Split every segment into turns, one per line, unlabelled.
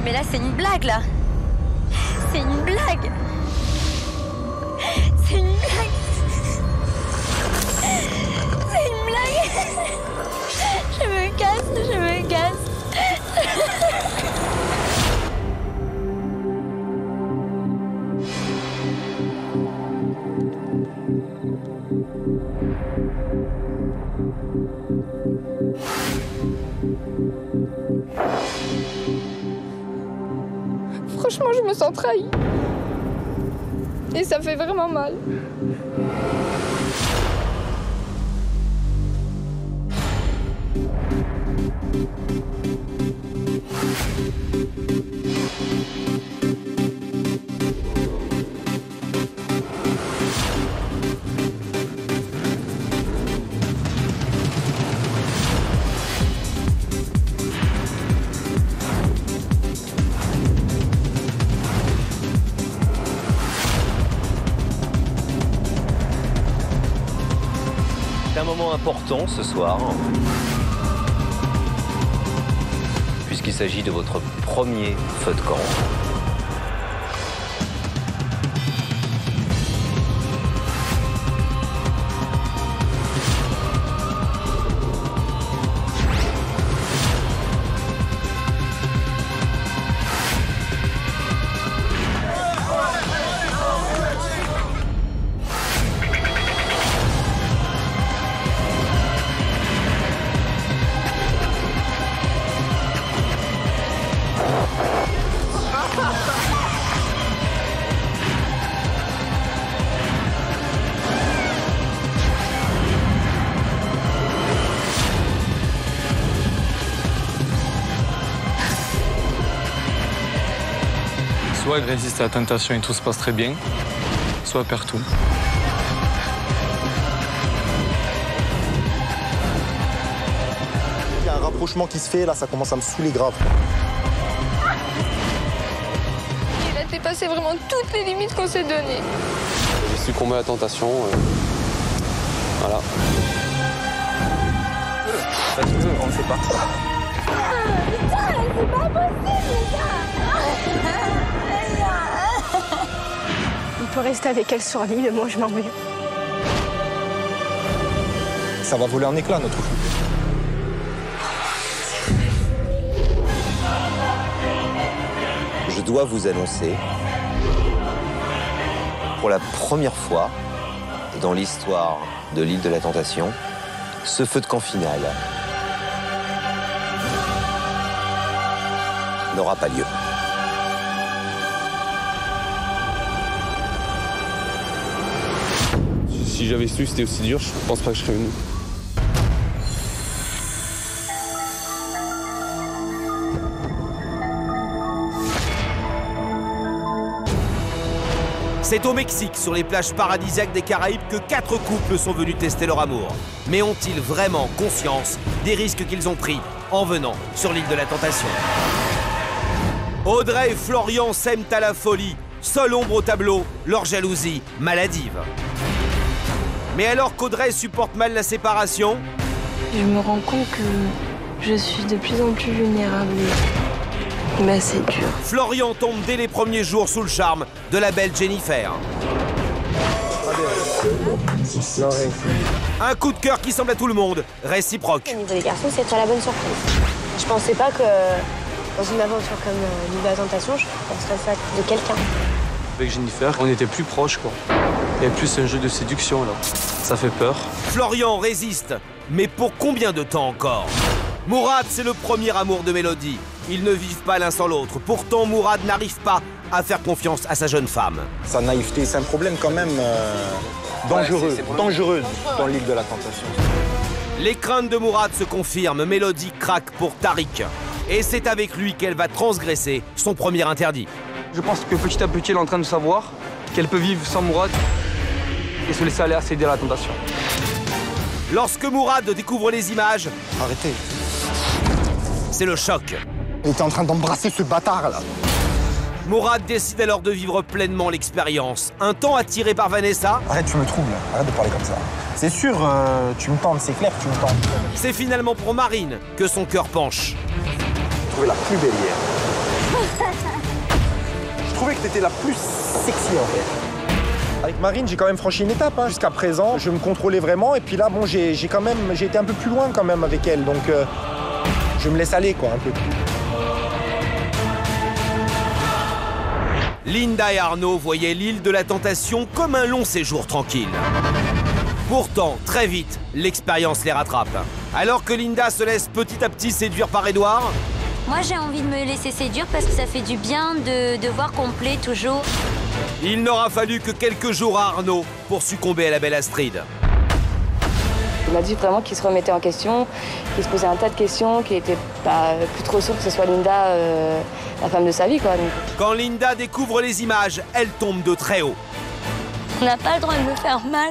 Mais là, c'est une blague, là. C'est une blague. C'est une blague. C'est une blague. Je me casse, je me casse.
Franchement, je me sens trahie. Et ça fait vraiment mal.
C'est un moment important ce soir, puisqu'il s'agit de votre premier feu de camp.
Soit elle résiste à la tentation et tout se passe très bien, soit elle perd tout.
Il y a un rapprochement qui se fait, là ça commence à me saouler grave.
Il a dépassé vraiment toutes les limites qu'on s'est données.
J'ai succombé à la tentation. Voilà.
On ne sait pas.
Putain, c'est pas possible, ça.
Il peut rester avec elle sur l'île, moi je m'en vais.
Ça va voler en éclats notre couple.
Je dois vous annoncer, pour la première fois dans l'histoire de l'île de la Tentation, ce feu de camp final n'aura pas lieu.
Si j'avais su que c'était aussi dur, je pense pas que je serais venu.
C'est au Mexique, sur les plages paradisiaques des Caraïbes, que 4 couples sont venus tester leur amour. Mais ont-ils vraiment conscience des risques qu'ils ont pris en venant sur l'île de la Tentation? Audrey et Florian s'aiment à la folie, seule ombre au tableau, leur jalousie maladive. Mais alors qu'Audrey supporte mal la séparation,
je me rends compte que je suis de plus en plus vulnérable. Mais c'est dur.
Florian tombe dès les premiers jours sous le charme de la belle Jennifer. Un coup de cœur qui semble à tout le monde réciproque.
Au niveau des garçons, c'est très la bonne surprise. Je pensais pas que dans une aventure comme l'île de la Tentation, je penserais ça de quelqu'un.
Avec Jennifer, on était plus proches, quoi. Il y a plus un jeu de séduction, là. Ça fait peur.
Florian résiste, mais pour combien de temps encore? Mourad, c'est le premier amour de Mélodie. Ils ne vivent pas l'un sans l'autre. Pourtant, Mourad n'arrive pas à faire confiance à sa jeune femme.
Sa naïveté, c'est un problème quand même dangereux, dangereux dans l'île de la Tentation.
Les craintes de Mourad se confirment. Mélodie craque pour Tariq. Et c'est avec lui qu'elle va transgresser son premier interdit.
Je pense que petit à petit, elle est en train de savoir qu'elle peut vivre sans Mourad et se laisser aller à céder à la tentation.
Lorsque Mourad découvre les images,
Arrêtez.
c'est le choc.
Il était en train d'embrasser ce bâtard là.
Mourad décide alors de vivre pleinement l'expérience. Un temps attiré par Vanessa,
Arrête, tu me troubles. Arrête de parler comme ça. C'est sûr, tu me tentes, c'est clair que tu me tentes.
c'est finalement pour Marine que son cœur penche.
J'ai trouvé la plus belle hier. Je trouvais que t'étais la plus sexy en fait. Avec Marine, j'ai quand même franchi une étape. Hein. Jusqu'à présent, je me contrôlais vraiment. Et puis là, bon, j'ai été un peu plus loin quand même avec elle. Donc, je me laisse aller, quoi, un peu.
Linda et Arnaud voyaient l'île de la Tentation comme un long séjour tranquille. Pourtant, très vite, l'expérience les rattrape. Alors que Linda se laisse petit à petit séduire par Édouard,
Moi, j'ai envie de me laisser séduire parce que ça fait du bien de voir qu'on plaît toujours.
il n'aura fallu que quelques jours à Arnaud pour succomber à la belle Astrid.
Il m'a dit vraiment qu'il se remettait en question, qu'il se posait un tas de questions, qu'il était plus trop sûr que ce soit Linda, la femme de sa vie, quoi. Donc.
Quand Linda découvre les images, elle tombe de très haut.
On n'a pas le droit de me faire mal.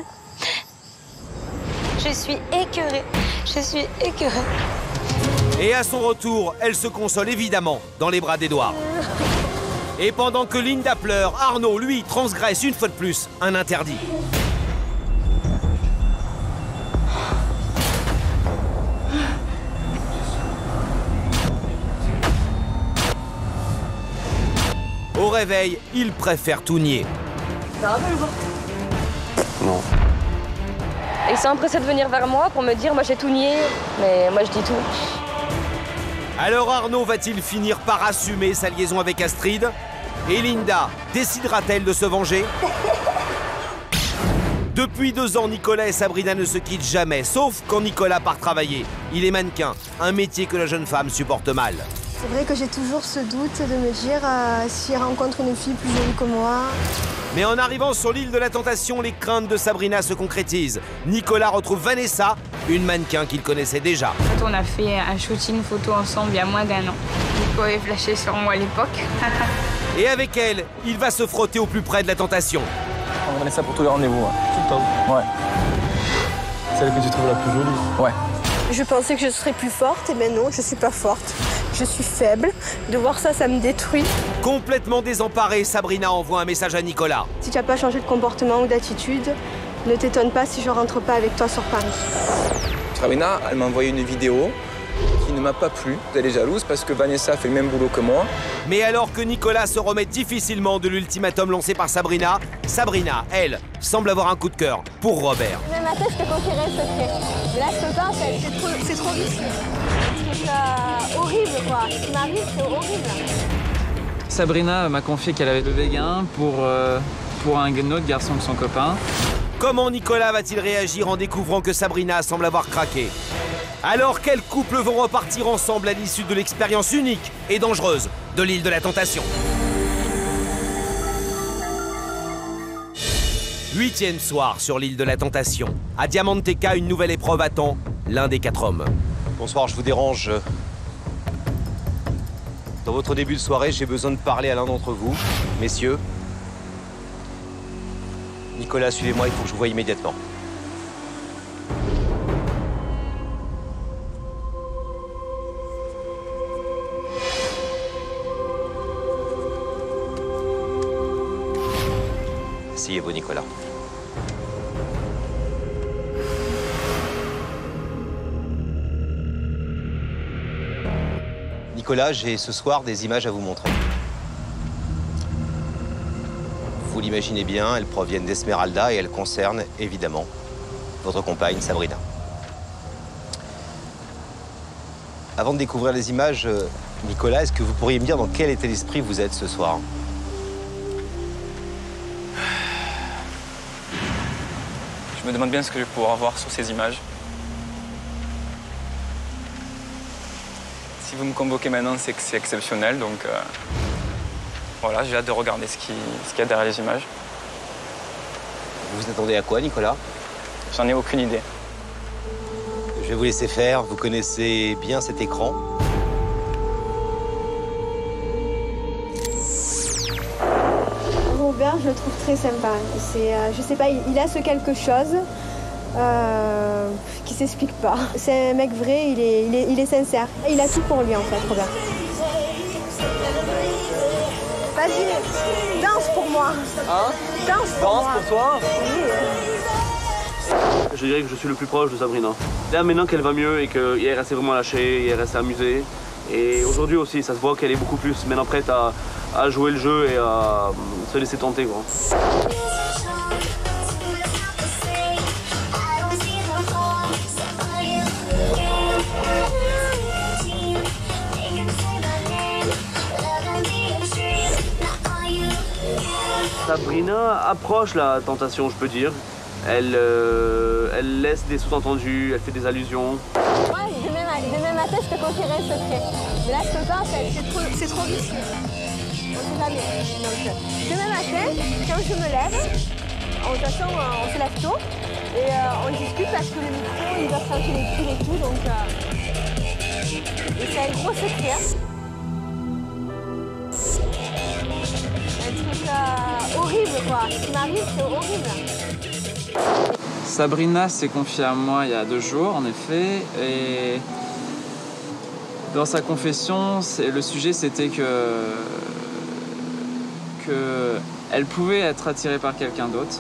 Je suis écœurée. Je suis écœurée.
Et à son retour, elle se console évidemment dans les bras d'Édouard. Et pendant que Linda pleure, Arnaud, lui, transgresse une fois de plus un interdit. Au réveil, il préfère tout nier.
Non.
Et il s'est empressé de venir vers moi pour me dire, moi j'ai tout nié, mais moi je dis tout.
Alors Arnaud va-t-il finir par assumer sa liaison avec Astrid? Et Linda décidera-t-elle de se venger? Depuis 2 ans, Nicolas et Sabrina ne se quittent jamais, sauf quand Nicolas part travailler. Il est mannequin, un métier que la jeune femme supporte mal.
C'est vrai que j'ai toujours ce doute de me dire si je rencontre une fille plus jolie que moi.
Mais en arrivant sur l'île de la Tentation, les craintes de Sabrina se concrétisent. Nicolas retrouve Vanessa, une mannequin qu'il connaissait déjà.
En fait, on a fait un shooting photo ensemble il y a moins d'1 an. Nico avait flashé sur moi à l'époque.
Et avec elle, il va se frotter au plus près de la tentation.
On va ça pour tous les rendez-vous. Tout le temps. Ouais. Celle que tu trouves la plus jolie. Ouais.
Je pensais que je serais plus forte, et ben non, je suis pas forte. Je suis faible. De voir ça, ça me détruit.
Complètement désemparée, Sabrina envoie un message à Nicolas.
Si tu n'as pas changé de comportement ou d'attitude, ne t'étonne pas si je rentre pas avec toi sur Paris.
Sabrina, elle m'a envoyé une vidéo qui ne m'a pas plu. Elle est jalouse parce que Vanessa fait le même boulot que moi.
Mais alors que Nicolas se remet difficilement de l'ultimatum lancé par Sabrina, Sabrina, elle, semble avoir un coup de cœur pour Robert.
Même à tête, je te confierai le secret. Mais là, je peux pas, en fait. C'est trop risqué. C'est horrible, quoi. Ce qui m'arrive, c'est horrible.
Sabrina m'a confié qu'elle avait levé gain pour un autre garçon que son copain.
Comment Nicolas va-t-il réagir en découvrant que Sabrina semble avoir craqué? Alors quels couples vont repartir ensemble à l'issue de l'expérience unique et dangereuse de l'île de la Tentation? 8e soir sur l'île de la Tentation. À Diamanteca, une nouvelle épreuve attend l'un des 4 hommes.
Bonsoir, je vous dérange. Dans votre début de soirée, j'ai besoin de parler à l'un d'entre vous. Messieurs. Nicolas, suivez-moi, il faut que je vous voie immédiatement. Asseyez-vous, Nicolas. Nicolas, j'ai ce soir des images à vous montrer. Vous l'imaginez bien, elles proviennent d'Esmeralda et elles concernent, évidemment, votre compagne, Sabrina. Avant de découvrir les images, Nicolas, est-ce que vous pourriez me dire dans quel état d'esprit vous êtes ce soir?
Je me demande bien ce que je vais pouvoir voir sur ces images. Si vous me convoquez maintenant, c'est que c'est exceptionnel, donc voilà, j'ai hâte de regarder ce qu'il y a derrière les images.
Vous vous attendez à quoi, Nicolas?
J'en ai aucune idée.
Je vais vous laisser faire, vous connaissez bien cet écran.
Robert, je le trouve très sympa. Je sais pas, il a ce quelque chose qui s'explique pas. C'est un mec vrai, il est sincère. Il a tout pour lui en fait, Robert. Vas-y, danse pour moi.
Hein?
Danse pour moi.
Danse pour toi?
Oui.
Je dirais que je suis le plus proche de Sabrina. Là, maintenant qu'elle va mieux et qu'elle est restée vraiment lâchée, elle est restée amusée, Et aujourd'hui aussi, ça se voit qu'elle est beaucoup plus maintenant prête à jouer le jeu et à se laisser tenter, quoi. Sabrina approche la tentation, je peux dire. Elle laisse des sous-entendus, elle fait des allusions.
Moi, demain matin, je te confierai un secret. Mais là, je peux pas, c'est trop vicieux. On sait jamais. Donc, demain matin, quand je me lève, de toute façon, on se lève tôt et on discute parce que le micro, il doit changer les fils et tout. Donc, et c'est un gros secret. Un truc horrible, quoi. Ce qui m'arrive, c'est horrible.
Sabrina s'est confiée à moi il y a 2 jours, en effet, et dans sa confession, le sujet c'était que elle pouvait être attirée par quelqu'un d'autre.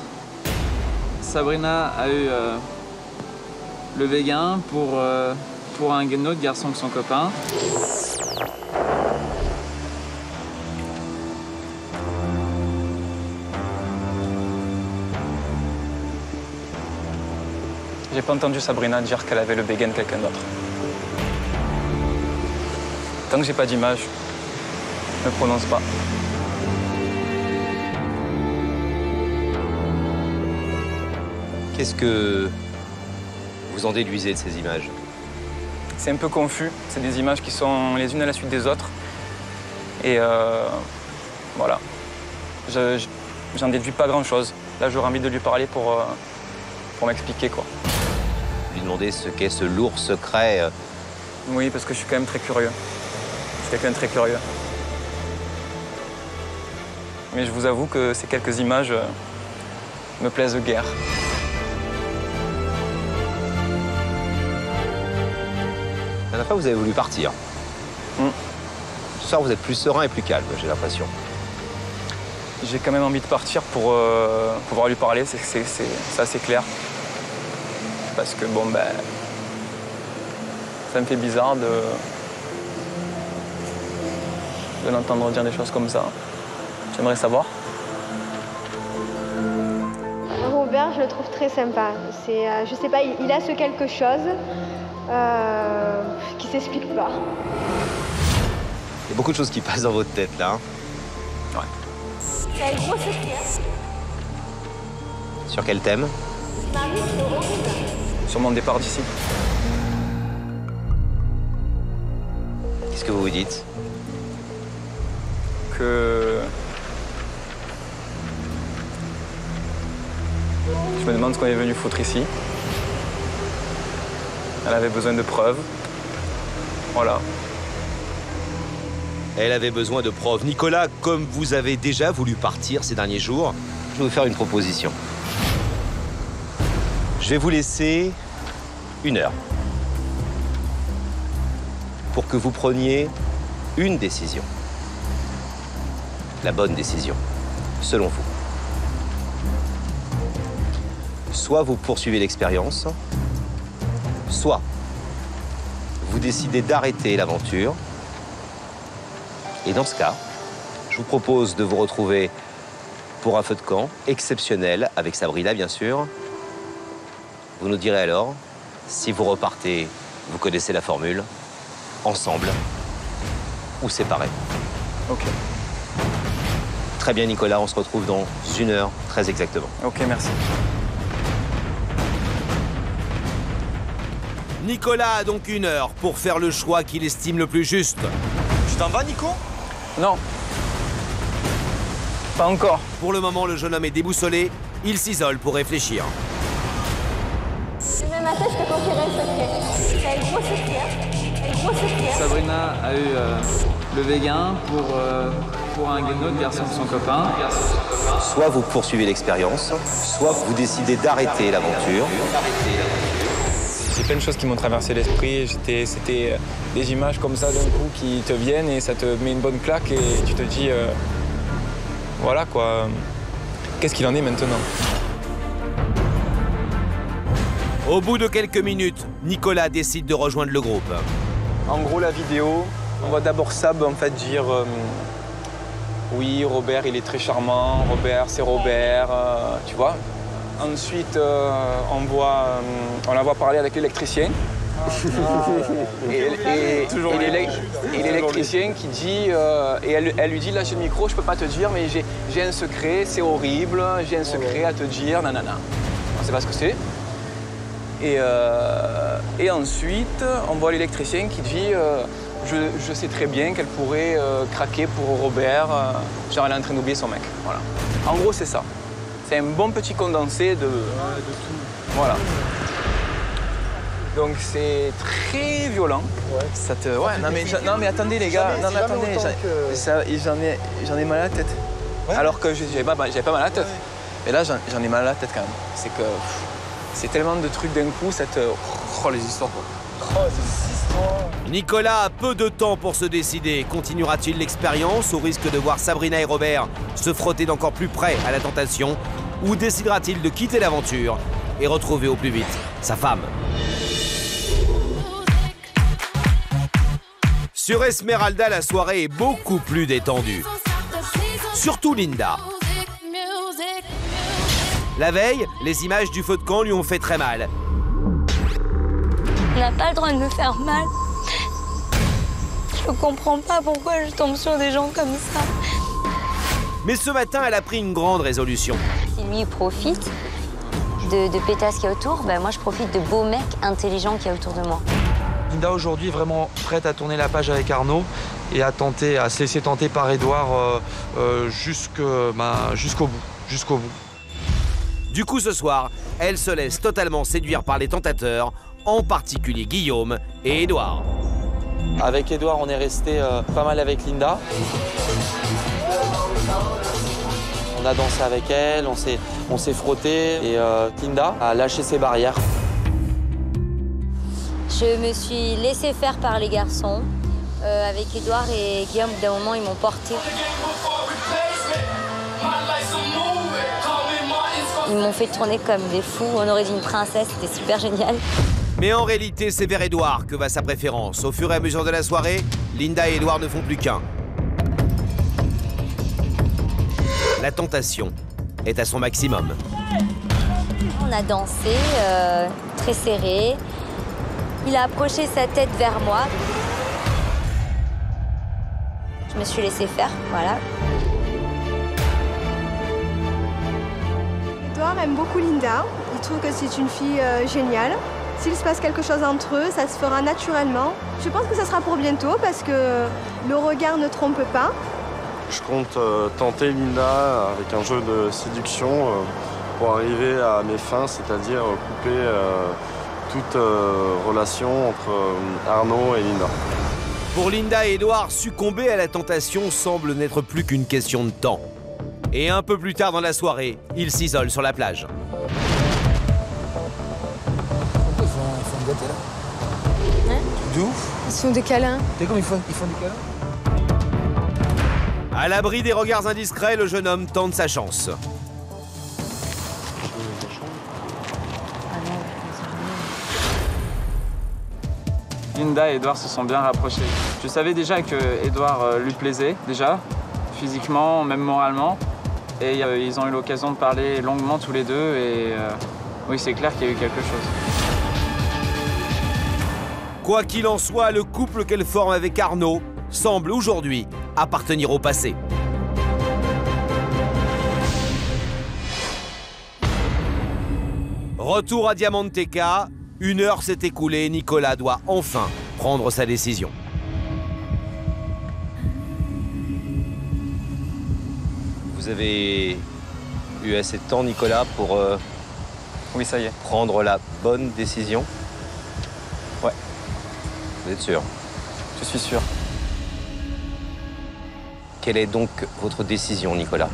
Sabrina a eu le véguin pour un autre garçon que son copain.
J'ai pas entendu Sabrina dire qu'elle avait le béguin de quelqu'un d'autre. Tant que j'ai pas d'image, je ne prononce pas.
Qu'est-ce que vous en déduisez de ces images?
C'est un peu confus. C'est des images qui sont les unes à la suite des autres. Et voilà. J'en déduis pas grand-chose. Là, j'aurais envie de lui parler pour m'expliquer, quoi.
Lui demander ce qu'est ce lourd secret.
Oui, parce que je suis quand même très curieux. Je suis quelqu'un de très curieux. Mais je vous avoue que ces quelques images me plaisent guère.
La dernière fois, vous avez voulu partir. Ce soir, vous êtes plus serein et plus calme, j'ai l'impression.
J'ai quand même envie de partir pour pouvoir lui parler, c'est assez clair. Parce que bon, ben, ça me fait bizarre de l'entendre dire des choses comme ça. J'aimerais savoir.
Robert, je le trouve très sympa. Je sais pas, il a ce quelque chose qui s'explique pas.
Il y a beaucoup de choses qui passent dans votre tête, là. Hein.
Ouais. C'est un gros secret.
Sur quel thème?
Marie, c'est horrible.
Sur mon départ d'ici.
Qu'est-ce que vous vous dites?
Que... Je me demande ce qu'on est venu foutre ici. Elle avait besoin de preuves. Voilà.
Elle avait besoin de preuves. Nicolas, comme vous avez déjà voulu partir ces derniers jours,
je vais vous faire une proposition. Je vais vous laisser 1 heure pour que vous preniez une décision. La bonne décision, selon vous. Soit vous poursuivez l'expérience, soit vous décidez d'arrêter l'aventure. Et dans ce cas, je vous propose de vous retrouver pour un feu de camp exceptionnel avec Sabrina, bien sûr. Vous nous direz alors si vous repartez, vous connaissez la formule, ensemble ou séparés.
Ok.
Très bien, Nicolas, on se retrouve dans 1 heure, très exactement.
Ok, merci.
Nicolas a donc 1 heure pour faire le choix qu'il estime le plus juste.
Tu t'en vas, Nico?
Non. Pas encore.
Pour le moment, le jeune homme est déboussolé. Il s'isole pour réfléchir.
Demain matin, je te confierai un secret. C'est un gros secret. Un gros secret.
Sabrina a eu le véguin pour un autre garçon que son copain.
Soit vous poursuivez l'expérience, soit vous décidez d'arrêter l'aventure.
C'est plein de choses qui m'ont traversé l'esprit. C'était des images comme ça d'un coup qui te viennent et ça te met une bonne claque et tu te dis, voilà quoi, qu'est-ce qu'il en est maintenant?
Au bout de quelques minutes, Nicolas décide de rejoindre le groupe.
En gros, la vidéo,
On voit d'abord Sab en fait dire oui, Robert il est très charmant, Robert c'est Robert, tu vois. Ensuite on la voit parler avec l'électricien. Et l'électricien qui dit, et elle lui dit là j'ai le micro, je peux pas te dire mais j'ai un secret, c'est horrible, j'ai un secret à te dire, nanana. On sait pas ce que c'est. Et ensuite on voit l'électricien qui dit je sais très bien qu'elle pourrait craquer pour Robert, genre elle est en train d'oublier son mec. Voilà. En gros c'est ça. C'est un bon petit condensé de tout. Voilà. Donc c'est très violent. Ouais. Ça te... ouais, non mais attendez les gars, non mais attendez, j'en ai mal à la tête. Ouais. Alors que j'avais pas mal à la tête. Ouais. Mais là j'en ai mal à la tête quand même. C'est que c'est tellement de trucs d'un coup, ça te... Oh les histoires quoi. Oh ces histoires.
Nicolas a peu de temps pour se décider. Continuera-t-il l'expérience au risque de voir Sabrina et Robert se frotter d'encore plus près à la tentation, ou décidera-t-il de quitter l'aventure et retrouver au plus vite sa femme? Sur Esmeralda, la soirée est beaucoup plus détendue. Surtout Linda. La veille, les images du feu de camp lui ont fait très mal.
On n'a pas le droit de me faire mal. Je comprends pas pourquoi je tombe sur des gens comme ça.
Mais ce matin, elle a pris une grande résolution.
Si lui profite de pétasses qu'il y a autour, ben moi je profite de beaux mecs intelligents qu'il y a autour de moi.
Linda aujourd'hui est vraiment prête à tourner la page avec Arnaud et à se laisser tenter par Édouard jusqu'au bout.
Du coup, ce soir, elle se laisse totalement séduire par les tentateurs, en particulier Guillaume et Édouard.
Avec Édouard, on est resté pas mal avec Linda. On a dansé avec elle, on s'est frotté et Linda a lâché ses barrières.
Je me suis laissée faire par les garçons. Avec Édouard et Guillaume, d'un moment, ils m'ont portée. Ils m'ont fait tourner comme des fous. On aurait dit une princesse, c'était super génial.
Mais en réalité, c'est vers Édouard que va sa préférence. Au fur et à mesure de la soirée, Linda et Édouard ne font plus qu'un. La tentation est à son maximum.
On a dansé, très serré. Il a approché sa tête vers moi. Je me suis laissée faire, voilà.
Édouard aime beaucoup Linda. Il trouve que c'est une fille géniale. S'il se passe quelque chose entre eux, ça se fera naturellement. Je pense que ça sera pour bientôt parce que le regard ne trompe pas.
Je compte tenter Linda avec un jeu de séduction pour arriver à mes fins, c'est-à-dire couper toute relation entre Arnaud et Linda.
Pour Linda et Édouard, succomber à la tentation semble n'être plus qu'une question de temps. Et un peu plus tard dans la soirée, ils s'isolent sur la plage.
Pourquoi ils font une gâteau là?
Hein?
De ouf.
Ils se font des câlins.
T'es comme ils font des câlins?
À l'abri des regards indiscrets, le jeune homme tente sa chance.
Linda et Édouard se sont bien rapprochés. Je savais déjà que Édouard lui plaisait, déjà, physiquement, même moralement. Et ils ont eu l'occasion de parler longuement tous les deux et oui, c'est clair qu'il y a eu quelque chose.
Quoi qu'il en soit, le couple qu'elle forme avec Arnaud semble aujourd'hui appartenir au passé. Retour à Diamanteca. 1 heure s'est écoulée, Nicolas doit enfin prendre sa décision.
Vous avez eu assez de temps, Nicolas, pour
oui, ça y est.
Prendre la bonne décision?
Ouais.
Vous êtes sûr?
Je suis sûr.
Quelle est donc votre décision, Nicolas?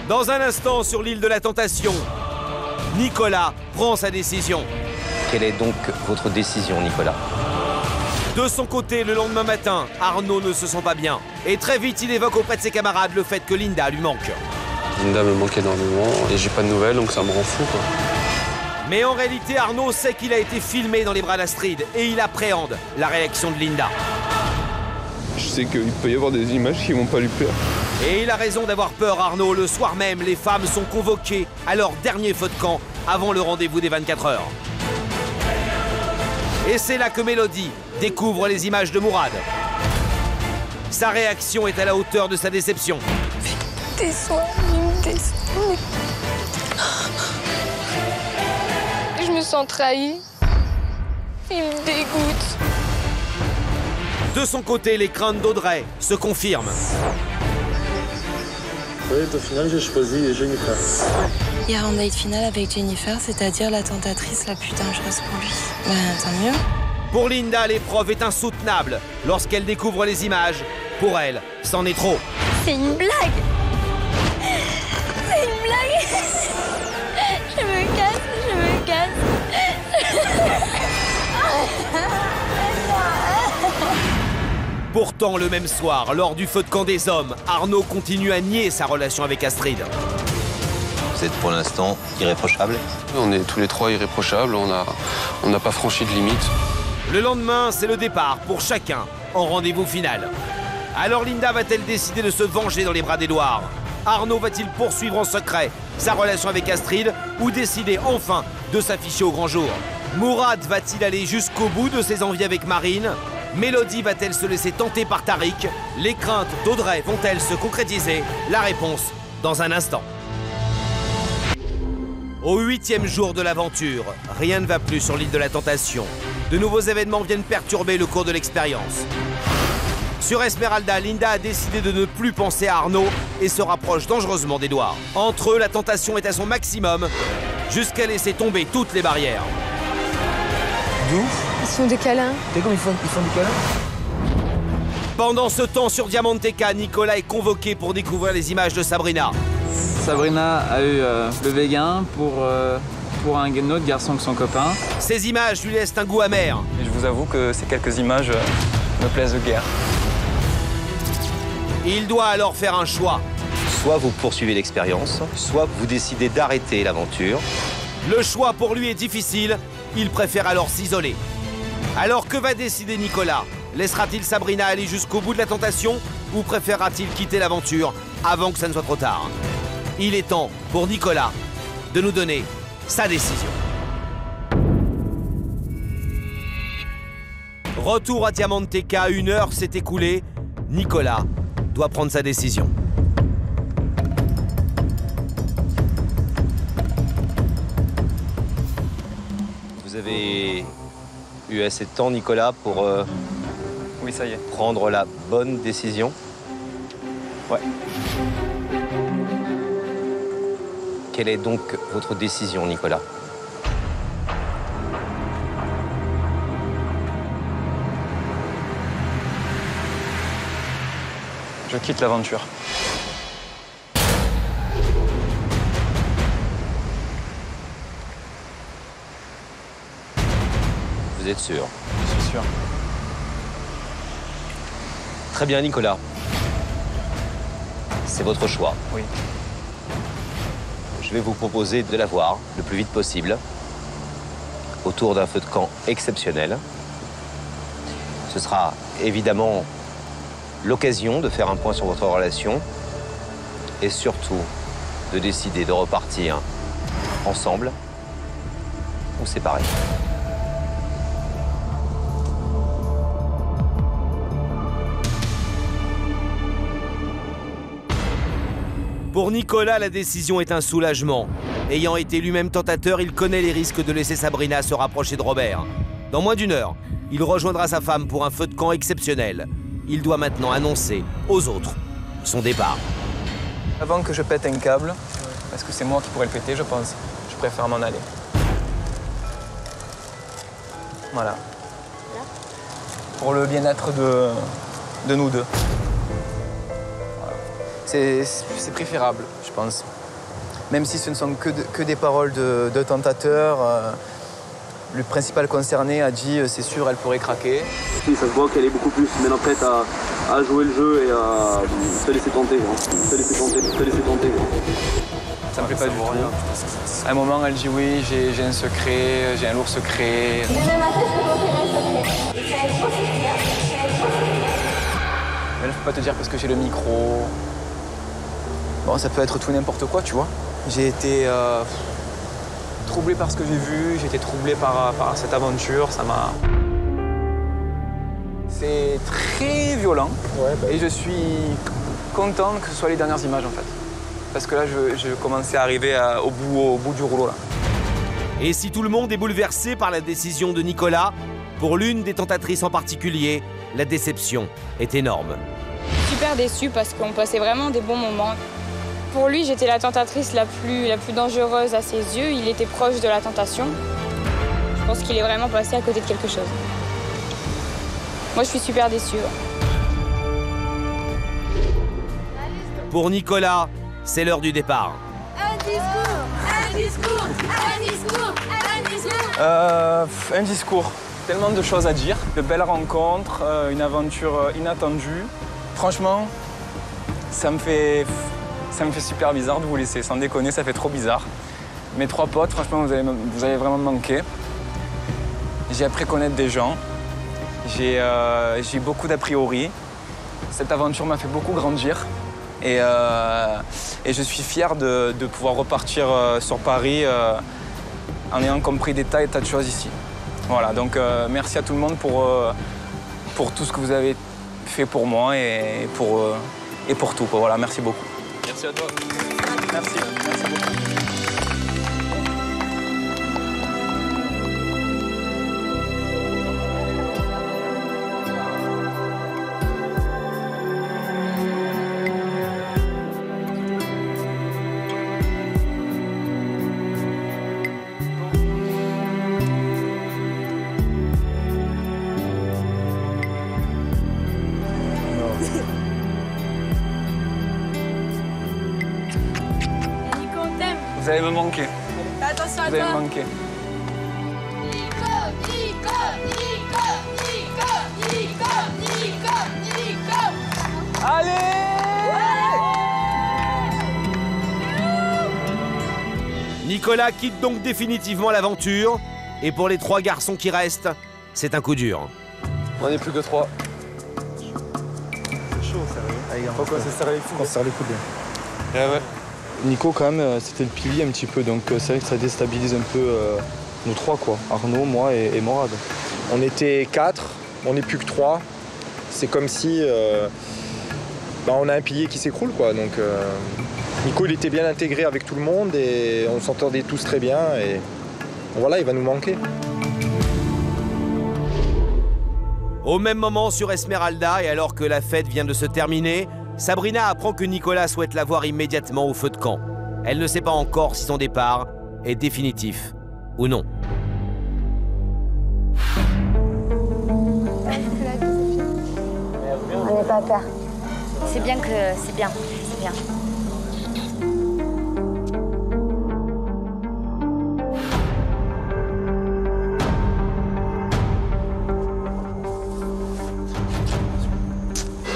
Dans un instant, sur l'île de la Tentation, Nicolas prend sa décision.
Quelle est donc votre décision, Nicolas?
De son côté, le lendemain matin, Arnaud ne se sent pas bien. Et très vite, il évoque auprès de ses camarades le fait que Linda lui manque.
Linda me manque énormément et j'ai pas de nouvelles, donc ça me rend fou, quoi.
Mais en réalité, Arnaud sait qu'il a été filmé dans les bras d'Astrid et il appréhende la réaction de Linda.
Je sais qu'il peut y avoir des images qui vont pas lui plaire.
Et il a raison d'avoir peur, Arnaud. Le soir même, les femmes sont convoquées à leur dernier feu de camp avant le rendez-vous des 24 heures. Et c'est là que Mélodie découvre les images de Mourad. Sa réaction est à la hauteur de sa déception.
Il me déçoit. Je me sens trahie. Il me dégoûte.
De son côté, les craintes d'Audrey se confirment.
Oui, au final, j'ai choisi Jennifer.
Hier en date finale avec Jennifer, c'est-à-dire la tentatrice la plus dangereuse pour lui. Ben, tant mieux.
Pour Linda, l'épreuve est insoutenable. Lorsqu'elle découvre les images, pour elle, c'en est trop.
C'est une blague. C'est une blague. Je me casse, je me casse.
Pourtant, le même soir, lors du feu de camp des hommes, Arnaud continue à nier sa relation avec Astrid.
Vous êtes pour l'instant irréprochable?
On est tous les trois irréprochables, on n'a pas franchi de limite.
Le lendemain, c'est le départ pour chacun en rendez-vous final. Alors Linda va-t-elle décider de se venger dans les bras d'Édouard? Arnaud va-t-il poursuivre en secret sa relation avec Astrid ou décider enfin de s'afficher au grand jour? Mourad va-t-il aller jusqu'au bout de ses envies avec Marine? Mélodie va-t-elle se laisser tenter par Tariq? Les craintes d'Audrey vont-elles se concrétiser? La réponse dans un instant. Au 8e jour de l'aventure, rien ne va plus sur l'île de la Tentation. De nouveaux événements viennent perturber le cours de l'expérience. Sur Esmeralda, Linda a décidé de ne plus penser à Arnaud et se rapproche dangereusement d'Édouard. Entre eux, la tentation est à son maximum, jusqu'à laisser tomber toutes les barrières.
D'où? Ils font des câlins.
T'es comme ils font des câlins?
Pendant ce temps, sur Diamanteca, Nicolas est convoqué pour découvrir les images de Sabrina.
Sabrina a eu le béguin pour un autre garçon que son copain.
Ces images lui laissent un goût amer.
Et je vous avoue que ces quelques images me plaisent de guerre.
Il doit alors faire un choix.
Soit vous poursuivez l'expérience, soit vous décidez d'arrêter l'aventure.
Le choix pour lui est difficile, il préfère alors s'isoler. Alors que va décider Nicolas? Laissera-t-il Sabrina aller jusqu'au bout de la tentation ou préférera-t-il quitter l'aventure avant que ça ne soit trop tard? Il est temps pour Nicolas de nous donner sa décision. Retour à Diamanteca, 1 heure s'est écoulée. Nicolas doit prendre sa décision.
Vous avez eu assez de temps, Nicolas, pour
oui, ça y est.
Prendre la bonne décision?
Ouais.
Quelle est donc votre décision, Nicolas?
Je quitte l'aventure.
Vous êtes sûr?
Je suis sûr.
Très bien, Nicolas. C'est votre choix.
Oui.
Je vais vous proposer de la voir le plus vite possible autour d'un feu de camp exceptionnel. Ce sera évidemment l'occasion de faire un point sur votre relation et surtout de décider de repartir ensemble ou séparés.
Pour Nicolas, la décision est un soulagement. Ayant été lui-même tentateur, il connaît les risques de laisser Sabrina se rapprocher de Robert. Dans moins d'1 heure, il rejoindra sa femme pour un feu de camp exceptionnel. Il doit maintenant annoncer aux autres son départ.
Avant que je pète un câble, parce que c'est moi qui pourrais le péter, je pense, je préfère m'en aller. Voilà. Pour le bien-être de nous deux. C'est préférable, je pense. Même si ce ne sont que des paroles de tentateur, le principal concerné a dit c'est sûr, elle pourrait craquer.
Si, ça se voit qu'elle est beaucoup plus maintenant prête à jouer le jeu et à se laisser tenter. Se laisser tenter.
ça me plaît pas du tout.
Rien.
À un moment, elle dit oui, j'ai un secret, j'ai un lourd secret.
Demain matin, je te confierai un secret. Et c'est un gros secret.
Mais là, je peux pas te dire parce que j'ai le micro. Bon, ça peut être tout n'importe quoi, tu vois. J'ai été troublé par ce que j'ai vu, j'ai été troublé par cette aventure, ça m'a... C'est très violent et je suis content que ce soit les dernières images en fait. Parce que là, je commençais à arriver au bout du rouleau là.
Et si tout le monde est bouleversé par la décision de Nicolas, pour l'une des tentatrices en particulier, la déception est énorme.
Super déçue parce qu'on passait vraiment des bons moments. Pour lui, j'étais la tentatrice la plus dangereuse à ses yeux. Il était proche de la tentation. Je pense qu'il est vraiment passé à côté de quelque chose. Moi, je suis super déçue.
Pour Nicolas, c'est l'heure du départ.
Un discours.
Un discours. Tellement de choses à dire, de belles rencontres, une aventure inattendue. Franchement, ça me fait super bizarre de vous laisser, sans déconner, ça fait trop bizarre. Mes 3 potes, franchement, vous avez vraiment manqué. J'ai appris à connaître des gens. J'ai beaucoup d'a priori. Cette aventure m'a fait beaucoup grandir. Et je suis fier de pouvoir repartir sur Paris en ayant compris des tas et tas de choses ici. Voilà, donc merci à tout le monde pour tout ce que vous avez fait pour moi et pour tout. Voilà, merci beaucoup.
Merci à toi.
Merci beaucoup. Vous allez me manquer.
Attention à
Vous allez me manquer. Allez!
Nicolas quitte donc définitivement l'aventure. Et pour les 3 garçons qui restent, c'est un coup dur.
On n'est plus que 3.
C'est chaud, sérieux. Pourquoi c'est sérieux? On se serre les coudes.
Ouais.
Nico, quand même, c'était le pilier un petit peu, donc c'est vrai que ça déstabilise un peu nous 3, quoi. Arnaud, moi et Morad.
On était 4, on n'est plus que 3. C'est comme si on a un pilier qui s'écroule, quoi. Donc, Nico, il était bien intégré avec tout le monde et on s'entendait tous très bien. Et voilà, il va nous manquer.
Au même moment sur Esmeralda, et alors que la fête vient de se terminer, Sabrina apprend que Nicolas souhaite la voir immédiatement au feu de camp. Elle ne sait pas encore si son départ est définitif ou non.
On n'est pas à peur.
C'est bien.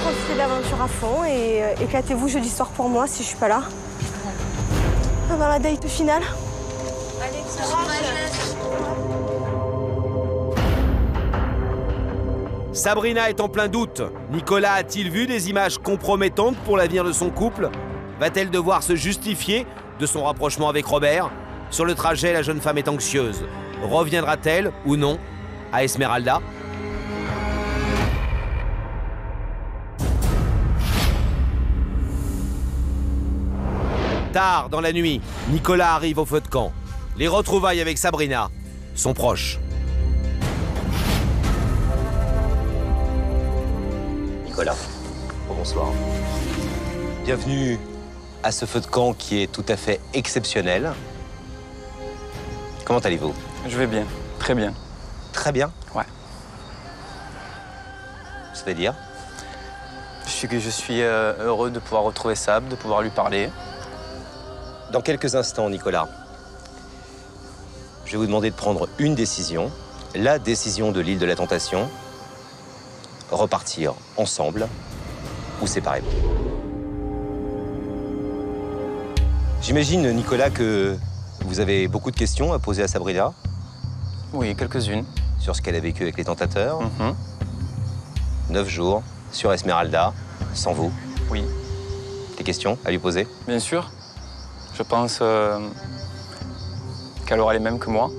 Profitez de l'aventure à fond et éclatez-vous jeudi soir pour moi si je suis pas là. Avant la date finale.
Allez,
Sabrina est en plein doute. Nicolas a-t-il vu des images compromettantes pour l'avenir de son couple? Va-t-elle devoir se justifier de son rapprochement avec Robert? Sur le trajet, la jeune femme est anxieuse. Reviendra-t-elle ou non à Esmeralda? Tard dans la nuit, Nicolas arrive au feu de camp. Les retrouvailles avec Sabrina sont proches.
Nicolas, bonsoir. Bienvenue à ce feu de camp qui est tout à fait exceptionnel. Comment allez-vous?
Je vais bien, très bien.
Très bien?
Ouais.
C'est-à-dire?
Je suis heureux de pouvoir retrouver Sab, de pouvoir lui parler.
Dans quelques instants, Nicolas, je vais vous demander de prendre une décision, la décision de l'île de la Tentation, repartir ensemble ou séparément. J'imagine, Nicolas, que vous avez beaucoup de questions à poser à Sabrina.
Oui, quelques-unes.
Sur ce qu'elle a vécu avec les tentateurs. 9 jours sur Esmeralda, sans vous.
Oui.
Des questions à lui poser?
Bien sûr. Je pense qu'elle aura les mêmes que moi.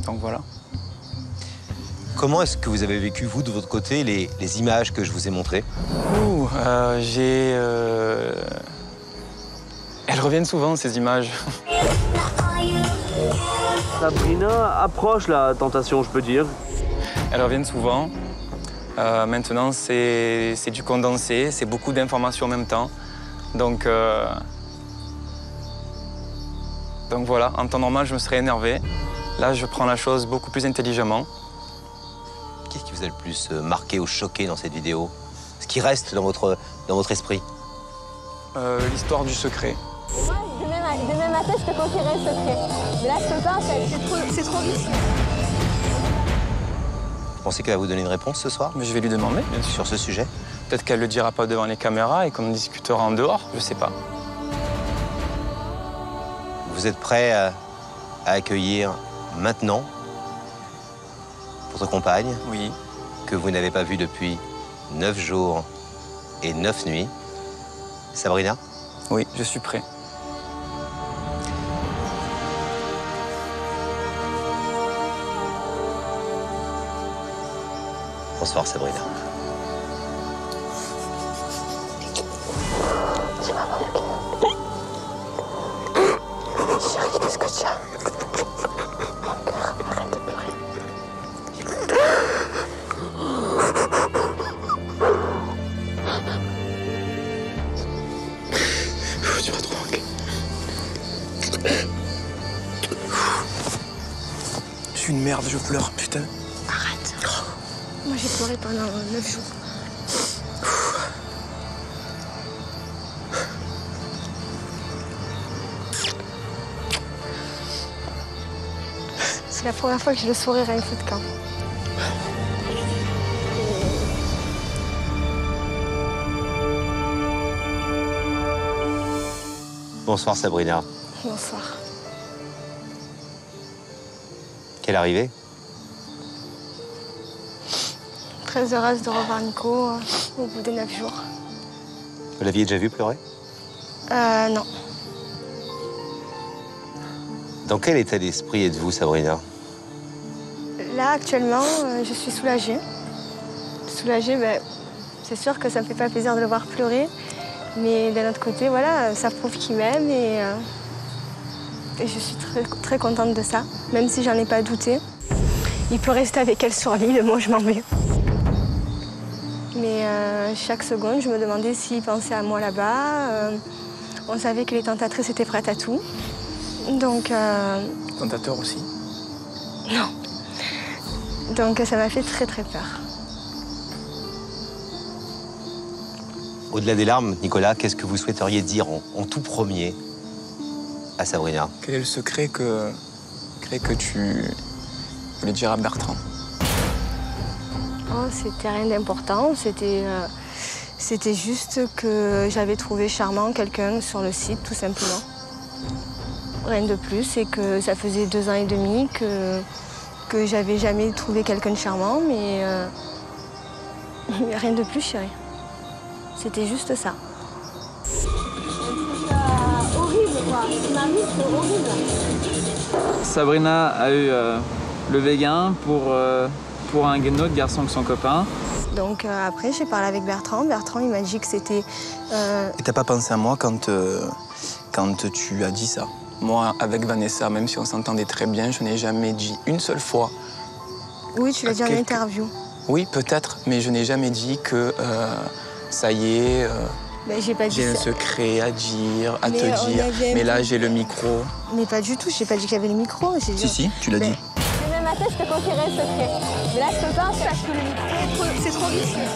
Donc voilà.
Comment est-ce que vous avez vécu, vous, de votre côté, les images que je vous ai montrées?
Elles reviennent souvent, ces images.
Sabrina approche la tentation, je peux dire.
Elles reviennent souvent. Maintenant, c'est du condensé, c'est beaucoup d'informations en même temps. Donc voilà, en temps normal, je me serais énervé. Là, je prends la chose beaucoup plus intelligemment.
Qu'est-ce qui vous a le plus marqué ou choqué dans cette vidéo? Ce qui reste dans votre esprit?
L'histoire du secret.
Moi, de même à tête, je te confierais le secret. Mais là, je peux pas, c'est trop vicieux.
Vous pensez qu'elle va vous donner une réponse ce soir?
Mais je vais lui demander, bien sûr.
Sur ce sujet?
Peut-être qu'elle le dira pas devant les caméras et qu'on en discutera en dehors, je sais pas.
Vous êtes prêt à accueillir maintenant votre compagne?
Oui.
Que vous n'avez pas vue depuis 9 jours et 9 nuits. Sabrina?
Oui, je suis prêt.
Bonsoir, Sabrina.
Tu m'as manqué. Chérie, qu'est-ce que tu as? Mon cœur, arrête de pleurer.
Tu m'as trop manqué. Je suis une merde, je pleure, putain.
Arrête. Moi, j'ai pleuré pendant 9 jours. C'est la première fois que j'ai le sourire à une feu de camp.
Bonsoir, Sabrina.
Bonsoir.
Quelle arrivée?
Très heureuse de revoir Nico au bout de 9 jours.
Vous l'aviez déjà vu pleurer?
Non.
Dans quel état d'esprit êtes-vous, Sabrina?
Là, actuellement, je suis soulagée. Soulagée, ben, c'est sûr que ça me fait pas plaisir de le voir pleurer. Mais d'un autre côté, voilà, ça prouve qu'il m'aime et je suis très, très contente de ça, même si j'en ai pas douté. Il peut rester avec elle sur l'île, moi je m'en vais. Mais chaque seconde, je me demandais s'il pensait à moi là-bas. On savait que les tentatrices étaient prêtes à tout. Donc...
Tentateur aussi?
Non. Donc ça m'a fait très très peur.
Au-delà des larmes, Nicolas, qu'est-ce que vous souhaiteriez dire en tout premier à Sabrina?
Quel est le secret que tu voulais dire à Bertrand?
Oh, c'était rien d'important. C'était juste que j'avais trouvé charmant quelqu'un sur le site, tout simplement. Rien de plus, et que ça faisait 2 ans et demi que j'avais jamais trouvé quelqu'un de charmant, mais rien de plus, chérie. C'était juste ça.
Horrible, quoi. Ce qui m'arrive, c'est horrible.
Sabrina a eu le vegan pour un autre garçon que son copain.
Donc après, j'ai parlé avec Bertrand. Bertrand, il m'a dit que c'était...
Et t'as pas pensé à moi quand tu as dit ça? Moi, avec Vanessa, même si on s'entendait très bien, je n'ai jamais dit une seule fois...
Oui, tu l'as dit en interview.
Oui, peut-être, mais je n'ai jamais dit que ça y est, j'ai un secret à dire, à te dire, mais là j'ai le micro.
Mais pas du tout, j'ai pas dit qu'il y avait le micro.
Si, tu l'as dit.
De même à tête, je te confierais le secret. Mais là, je peux pas parce que le micro, c'est trop vicieux.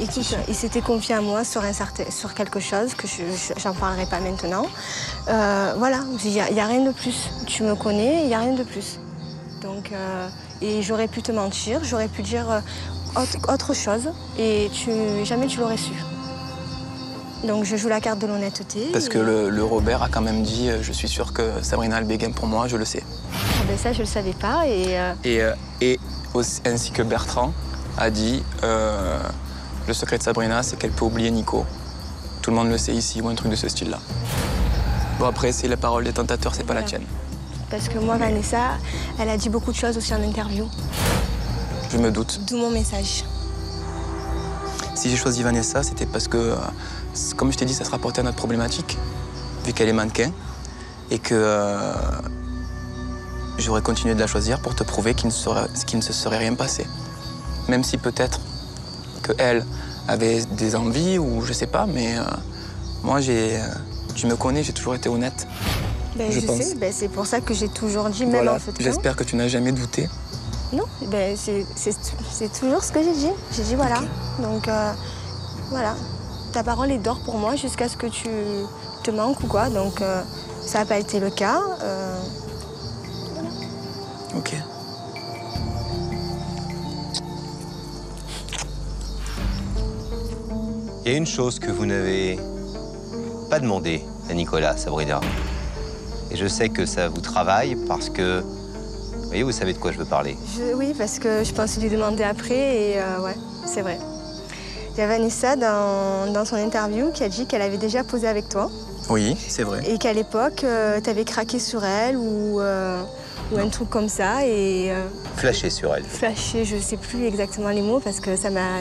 Écoute, il s'était confié à moi sur quelque chose que j'en parlerai pas maintenant. Voilà, il n'y a rien de plus. Tu me connais, il n'y a rien de plus. Donc, et j'aurais pu te mentir, j'aurais pu dire autre chose et jamais tu l'aurais su. Donc je joue la carte de l'honnêteté.
Parce que le Robert a quand même dit je suis sûr que Sabrina a le béguin pour moi, je le sais.
Ah ben ça, je le savais pas.
Et aussi, ainsi que Bertrand a dit le secret de Sabrina, c'est qu'elle peut oublier Nico. Tout le monde le sait ici, ou un truc de ce style-là. Bon, après, c'est la parole des tentateurs, c'est pas la tienne.
Parce que moi, Vanessa, elle a dit beaucoup de choses aussi en interview.
Je me doute.
D'où mon message.
Si j'ai choisi Vanessa, c'était parce que, comme je t'ai dit, ça se rapportait à notre problématique, vu qu'elle est mannequin, et que j'aurais continué de la choisir pour te prouver qu'il ne se serait rien passé. Même si peut-être qu'elle avait des envies, ou je sais pas, mais moi, tu me connais, j'ai toujours été honnête.
Ben, je sais, ben, c'est pour ça que j'ai toujours dit, même en feu de camp.
J'espère que tu n'as jamais douté.
Non, ben, c'est toujours ce que j'ai dit. J'ai dit voilà. Okay. Donc voilà, ta parole est d'or pour moi jusqu'à ce que tu te manques ou quoi. Donc ça n'a pas été le cas. Voilà.
Ok.
Il y a une chose que vous n'avez pas demandé à Nicolas, Sabrina. Et je sais que ça vous travaille parce que, vous voyez, vous savez de quoi je veux parler.
Oui, parce que je pensais lui demander après et ouais, c'est vrai. Il y a Vanessa dans son interview qui a dit qu'elle avait déjà posé avec toi.
Oui, c'est vrai.
Et qu'à l'époque, tu avais craqué sur elle ou un truc comme ça et...
Flashé sur elle.
Flashé, je sais plus exactement les mots parce que ça m'a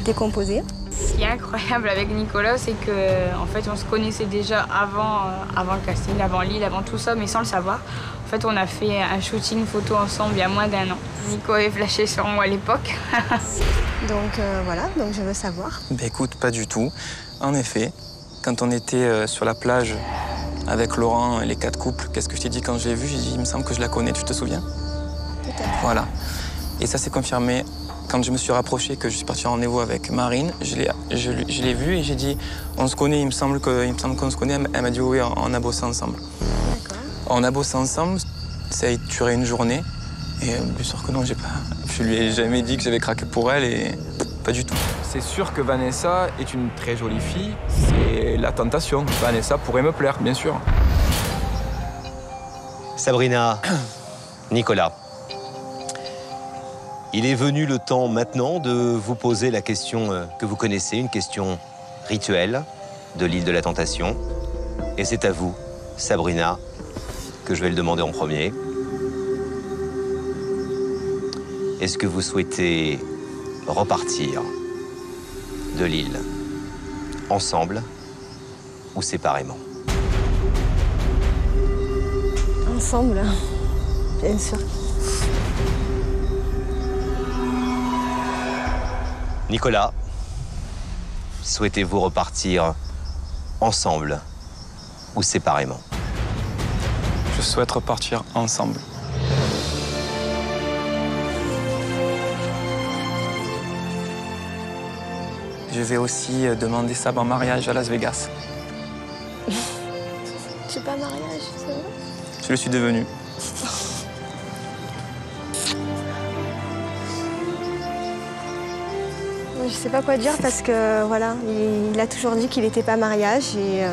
décomposé.
Ce qui est incroyable avec Nicolas, c'est qu'en fait, on se connaissait déjà avant le casting, avant Lille, avant tout ça, mais sans le savoir. En fait, on a fait un shooting photo ensemble il y a moins d'1 an. Nico avait flashé sur moi à l'époque.
Donc voilà, donc je veux savoir.
Ben écoute, pas du tout. En effet, quand on était sur la plage avec Laurent et les 4 couples, qu'est-ce que je t'ai dit quand je l'ai vue? J'ai dit, il me semble que je la connais, tu te souviens?
Peut-être.
Voilà. Et ça s'est confirmé. Quand je me suis rapproché, que je suis parti en rendez-vous avec Marine, je l'ai vue et j'ai dit on se connaît, il me semble qu'on se connaît. Elle m'a dit oui, on a bossé ensemble. On a bossé ensemble, ça a duré une journée. Et bien sûr que non, je lui ai jamais dit que j'avais craqué pour elle et pas du tout.
C'est sûr que Vanessa est une très jolie fille, c'est la tentation. Vanessa pourrait me plaire, bien sûr.
Sabrina, Nicolas. Il est venu le temps maintenant de vous poser la question que vous connaissez, une question rituelle de l'île de la Tentation. Et c'est à vous, Sabrina, que je vais le demander en premier. Est-ce que vous souhaitez repartir de l'île ensemble ou séparément?
Ensemble, bien sûr.
Nicolas, souhaitez-vous repartir ensemble ou séparément?
Je souhaite repartir ensemble. Je vais aussi demander Sab en mariage à Las Vegas.
Je suis pas mariage, c'est vrai?
Je le suis devenu.
Je sais pas quoi dire parce que voilà, il a toujours dit qu'il n'était pas mariage et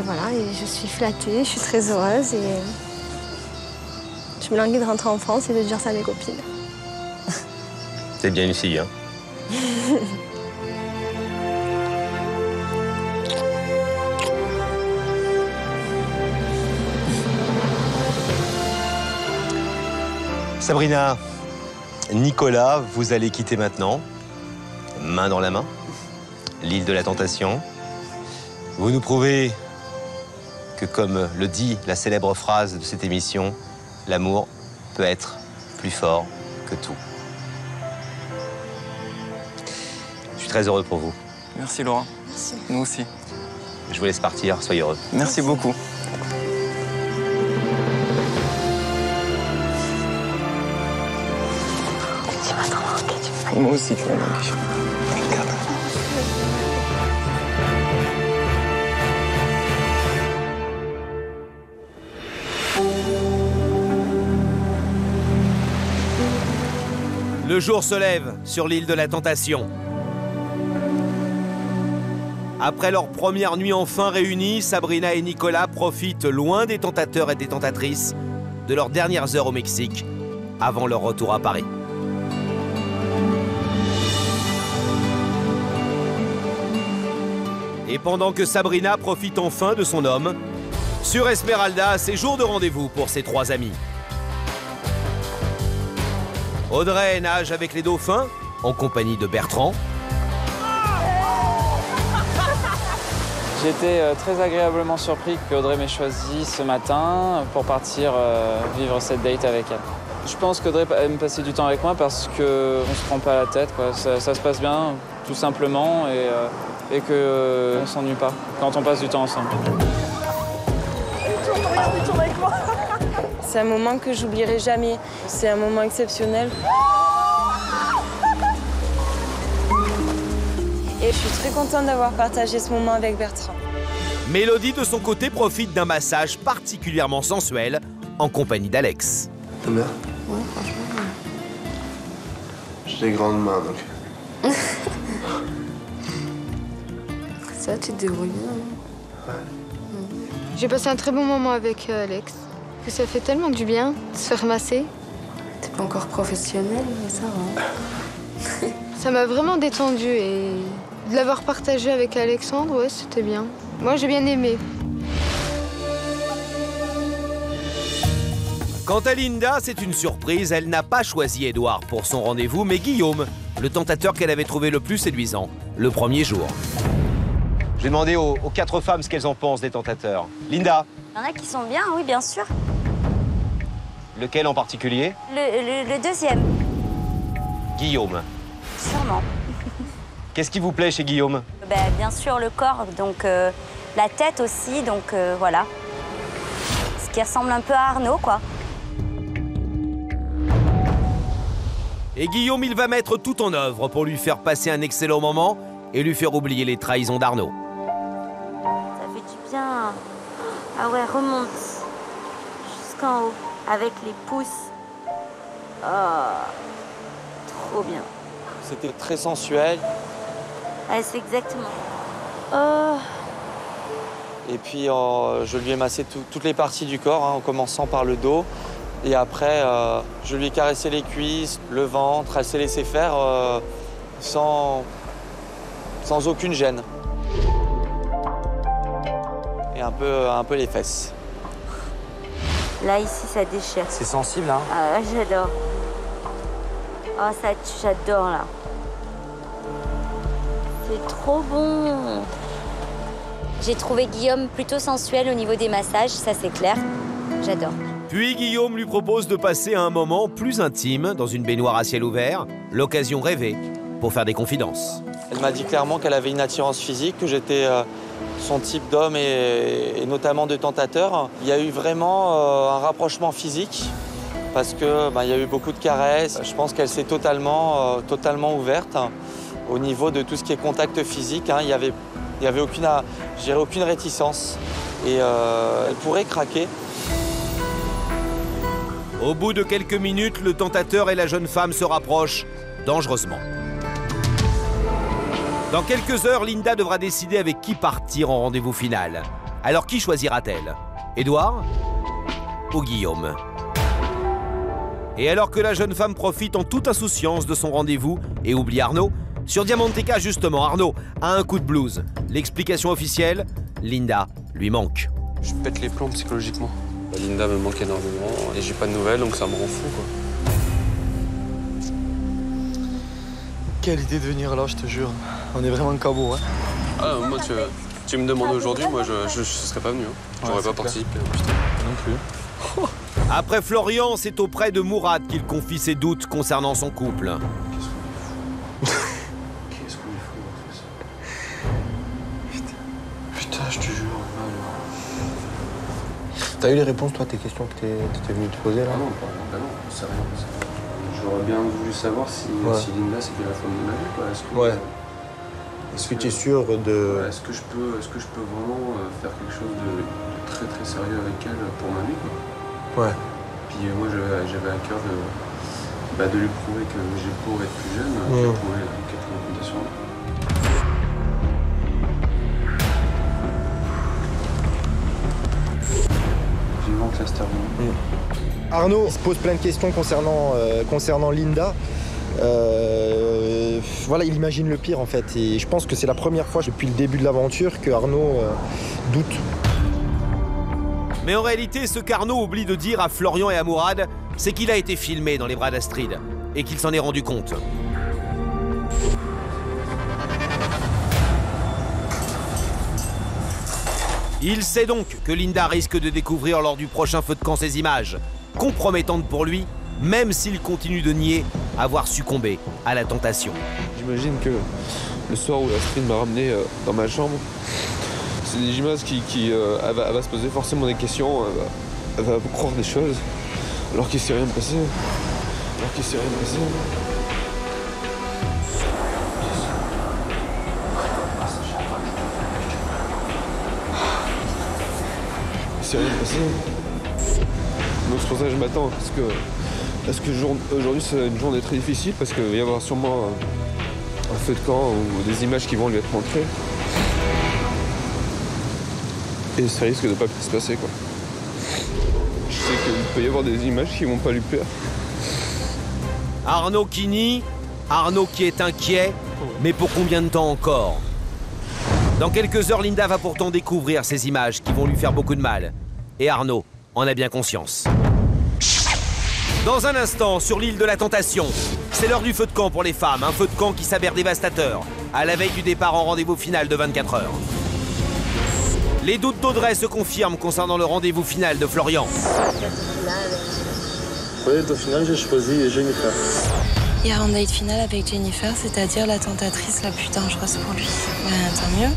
voilà, et je suis flattée, je suis très heureuse et je me languis de rentrer en France et de dire ça à mes copines.
C'est bien une fille, hein? Sabrina, Nicolas, vous allez quitter maintenant, main dans la main, l'île de la Tentation. Vous nous prouvez que, comme le dit la célèbre phrase de cette émission, l'amour peut être plus fort que tout. Je suis très heureux pour vous.
Merci Laurent.
Merci.
Nous aussi.
Je vous laisse partir, soyez heureux.
Merci beaucoup. Moi aussi, tu vas manquer.
Le jour se lève sur l'île de la Tentation. Après leur première nuit enfin réunie, Sabrina et Nicolas profitent, loin des tentateurs et des tentatrices, de leurs dernières heures au Mexique, avant leur retour à Paris. Et pendant que Sabrina profite enfin de son homme, sur Esmeralda, c'est jour de rendez-vous pour ses trois amis. Audrey nage avec les dauphins, en compagnie de Bertrand.
J'ai été très agréablement surpris qu'Audrey m'ait choisi ce matin pour partir vivre cette date avec elle. Je pense qu'Audrey aime passer du temps avec moi parce qu'on ne se prend pas la tête, quoi. Ça se passe bien, tout simplement, et qu'on ne s'ennuie pas quand on passe du temps ensemble.
Regarde, tourne avec moi.
C'est un moment que j'oublierai jamais. C'est un moment exceptionnel. Et je suis très contente d'avoir partagé ce moment avec Bertrand.
Mélodie, de son côté, profite d'un massage particulièrement sensuel en compagnie d'Alex.
T'aimes bien?
Ouais, franchement.
J'ai des grandes mains, donc.
Ça, tu te débrouilles bien.
Ouais.
J'ai passé un très bon moment avec Alex. Ça fait tellement du bien de se faire masser.
T'es pas encore professionnel, mais ça va.
Ça m'a vraiment détendue et de l'avoir partagé avec Alexandre, ouais, c'était bien. Moi, j'ai bien aimé.
Quant à Linda, c'est une surprise. Elle n'a pas choisi Édouard pour son rendez-vous, mais Guillaume, le tentateur qu'elle avait trouvé le plus séduisant le premier jour.
Je vais demander aux 4 femmes ce qu'elles en pensent des tentateurs. Linda.
Il y en a qui sont bien, oui, bien sûr.
Lequel en particulier?
Le deuxième.
Guillaume.
Sûrement.
Qu'est-ce qui vous plaît chez Guillaume?
Bien sûr, le corps, donc la tête aussi, donc voilà. Ce qui ressemble un peu à Arnaud, quoi.
Et Guillaume, il va mettre tout en œuvre pour lui faire passer un excellent moment et lui faire oublier les trahisons d'Arnaud.
Ça fait du bien. Ah ouais, remonte jusqu'en haut, avec les pouces. Oh, trop bien.
C'était très sensuel.
Ouais, c'est exactement. Oh.
Et puis, je lui ai massé toutes les parties du corps, hein, en commençant par le dos. Et après, je lui ai caressé les cuisses, le ventre. Elle s'est laissée faire sans aucune gêne. Et un peu les fesses.
Là, ici, ça déchire.
C'est sensible, hein?
Ah, j'adore. Oh, ça tue, j'adore, là. C'est trop bon. J'ai trouvé Guillaume plutôt sensuel au niveau des massages, ça c'est clair. J'adore.
Puis Guillaume lui propose de passer un moment plus intime dans une baignoire à ciel ouvert, l'occasion rêvée pour faire des confidences.
Elle m'a dit clairement qu'elle avait une attirance physique, que j'étais son type d'homme et notamment de tentateur. Il y a eu vraiment un rapprochement physique parce que il y a eu beaucoup de caresses. Je pense qu'elle s'est totalement ouverte au niveau de tout ce qui est contact physique. Hein. Il y avait aucune réticence et elle pourrait craquer.
Au bout de quelques minutes, le tentateur et la jeune femme se rapprochent dangereusement. Dans quelques heures, Linda devra décider avec qui partir en rendez-vous final. Alors qui choisira-t-elle? Édouard ou Guillaume? Et alors que la jeune femme profite en toute insouciance de son rendez-vous et oublie Arnaud, sur Diamanteca justement, Arnaud a un coup de blues. L'explication officielle, Linda lui manque.
Je pète les plombs psychologiquement. Linda me manque énormément et j'ai pas de nouvelles donc ça me rend fou quoi.
Quelle idée de venir là, je te jure. On est vraiment cabot, hein.
Ah, moi tu me demandes aujourd'hui, moi je serais pas venu. Hein. J'aurais pas participé. Putain.
Non plus.
Après Florian, c'est auprès de Mourad qu'il confie ses doutes concernant son couple.
Qu'est-ce qu'on est fou en fait. Putain, je te jure.
T'as eu les réponses, toi, tes questions que t'étais venu te poser, là?
Ah non, non, c'est rien. J'aurais bien voulu savoir si Linda, c'était la femme de ma vie, quoi.
Est-ce que tu es sûr de...
Ouais, est-ce que je peux vraiment faire quelque chose de très très sérieux avec elle pour ma vie, quoi.
Ouais.
Puis moi, j'avais à cœur de lui prouver que j'ai beau être plus jeune, j'ai prouvé quelques recommandations. ça se termine.
Arnaud se pose plein de questions concernant Linda. Voilà, il imagine le pire en fait. Et je pense que c'est la première fois depuis le début de l'aventure que Arnaud doute.
Mais en réalité, ce qu'Arnaud oublie de dire à Florian et à Mourad, c'est qu'il a été filmé dans les bras d'Astrid et qu'il s'en est rendu compte. Il sait donc que Linda risque de découvrir lors du prochain feu de camp ces images, compromettantes pour lui, même s'il continue de nier avoir succombé à la tentation.
J'imagine que le soir où Astrid m'a ramené dans ma chambre, c'est des images elle va se poser forcément des questions, elle va croire des choses, alors qu'il ne s'est rien passé. Il s'est rien passé. Donc c'est pour ça que je m'attends, parce que aujourd'hui c'est une journée très difficile, parce qu'il va y avoir sûrement un feu de camp ou des images qui vont lui être montrées. Et ça risque de pas se passer, quoi. Je sais qu'il peut y avoir des images qui vont pas lui plaire.
Arnaud qui nie, Arnaud qui est inquiet, mais pour combien de temps encore? Dans quelques heures, Linda va pourtant découvrir ces images qui vont lui faire beaucoup de mal. Et Arnaud en a bien conscience. Dans un instant, sur l'île de la Tentation, c'est l'heure du feu de camp pour les femmes. Un feu de camp qui s'avère dévastateur, à la veille du départ en rendez-vous final de 24 heures. Les doutes d'Audrey se confirment concernant le rendez-vous final de Florian.
Oui, au final, j'ai choisi Jennifer.
Il y a un date final avec Jennifer, c'est-à-dire la tentatrice la plus dangereuse pour lui. Tant mieux.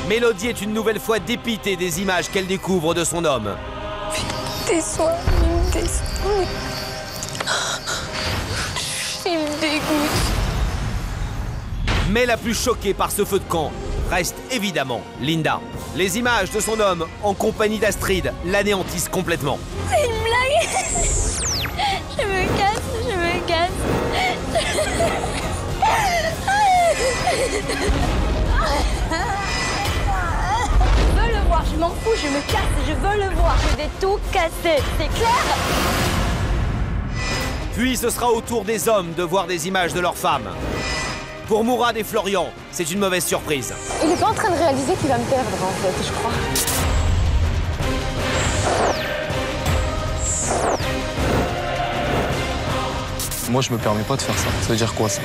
Mélodie est une nouvelle fois dépitée des images qu'elle découvre de son homme.
Il me dégoûte.
Mais la plus choquée par ce feu de camp reste évidemment Linda. Les images de son homme en compagnie d'Astrid l'anéantissent complètement.
C'est une blague. Je me casse. Je veux le voir, je m'en fous, je me casse, je veux le voir. Je vais tout casser, c'est clair?
Puis ce sera au tour des hommes de voir des images de leurs femmes. Pour Mourad et Florian, c'est une mauvaise surprise.
Il est pas en train de réaliser qu'il va me perdre, en fait, je crois.
Moi, je me permets pas de faire ça. Ça veut dire quoi, ça?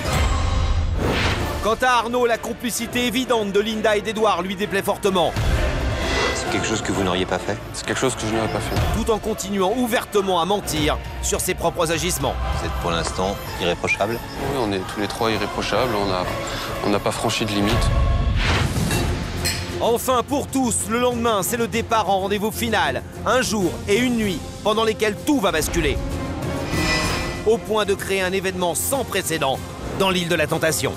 Quant à Arnaud, la complicité évidente de Linda et d'Edouard lui déplaît fortement.
C'est quelque chose que vous n'auriez pas fait?
C'est quelque chose que je n'aurais pas fait.
Tout en continuant ouvertement à mentir sur ses propres agissements.
Vous êtes pour l'instant irréprochable?
Oui, on est tous les trois irréprochables, on n'a pas franchi de limite.
Enfin, pour tous, le lendemain, c'est le départ en rendez-vous final. Un jour et une nuit pendant lesquels tout va basculer. Au point de créer un événement sans précédent dans l'île de la Tentation.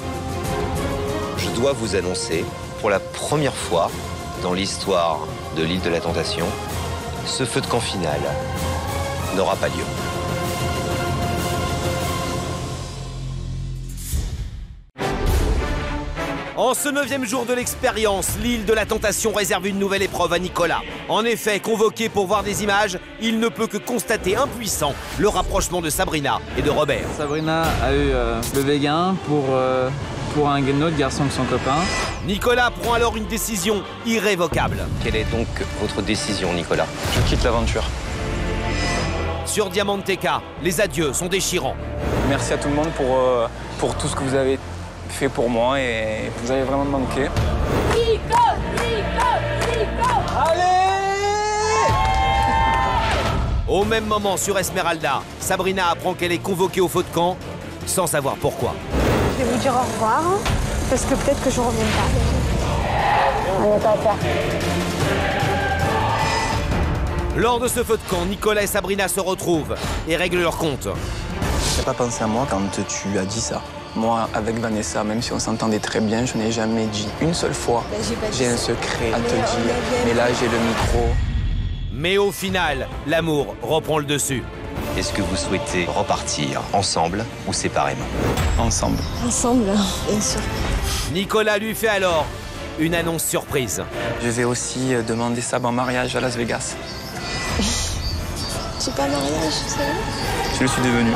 Je dois vous annoncer, pour la première fois dans l'histoire de l'île de la Tentation, ce feu de camp final n'aura pas lieu.
En ce 9e jour de l'expérience, l'île de la Tentation réserve une nouvelle épreuve à Nicolas. En effet, convoqué pour voir des images, il ne peut que constater impuissant le rapprochement de Sabrina et de Robert.
Sabrina a eu le véguin pour un autre garçon que son copain.
Nicolas prend alors une décision irrévocable.
Quelle est donc votre décision, Nicolas?
Je quitte l'aventure.
Sur Diamanteca, les adieux sont déchirants.
Merci à tout le monde pour tout ce que vous avez fait pour moi et vous avez vraiment manqué.
Nico!
Allez! Au même moment, sur Esmeralda, Sabrina apprend qu'elle est convoquée au feu de camp sans savoir pourquoi.
Je vais vous dire au revoir, parce que peut-être que je reviens pas.
On n'a pas à faire.
Lors de ce feu de camp, Nicolas et Sabrina se retrouvent et règlent leur compte.
T'as pas pensé à moi quand tu as dit ça? Moi, avec Vanessa, même si on s'entendait très bien, je n'ai jamais dit une seule fois j'ai un secret à te dire, mais là j'ai le micro.
Mais au final, l'amour reprend le dessus.
Est-ce que vous souhaitez repartir ensemble ou séparément?
Ensemble.
Ensemble, bien sûr.
Nicolas lui fait alors une annonce surprise.
Je vais aussi demander Sab en mariage à Las Vegas.
J'ai pas mariage, c'est vrai.
Je le suis devenu.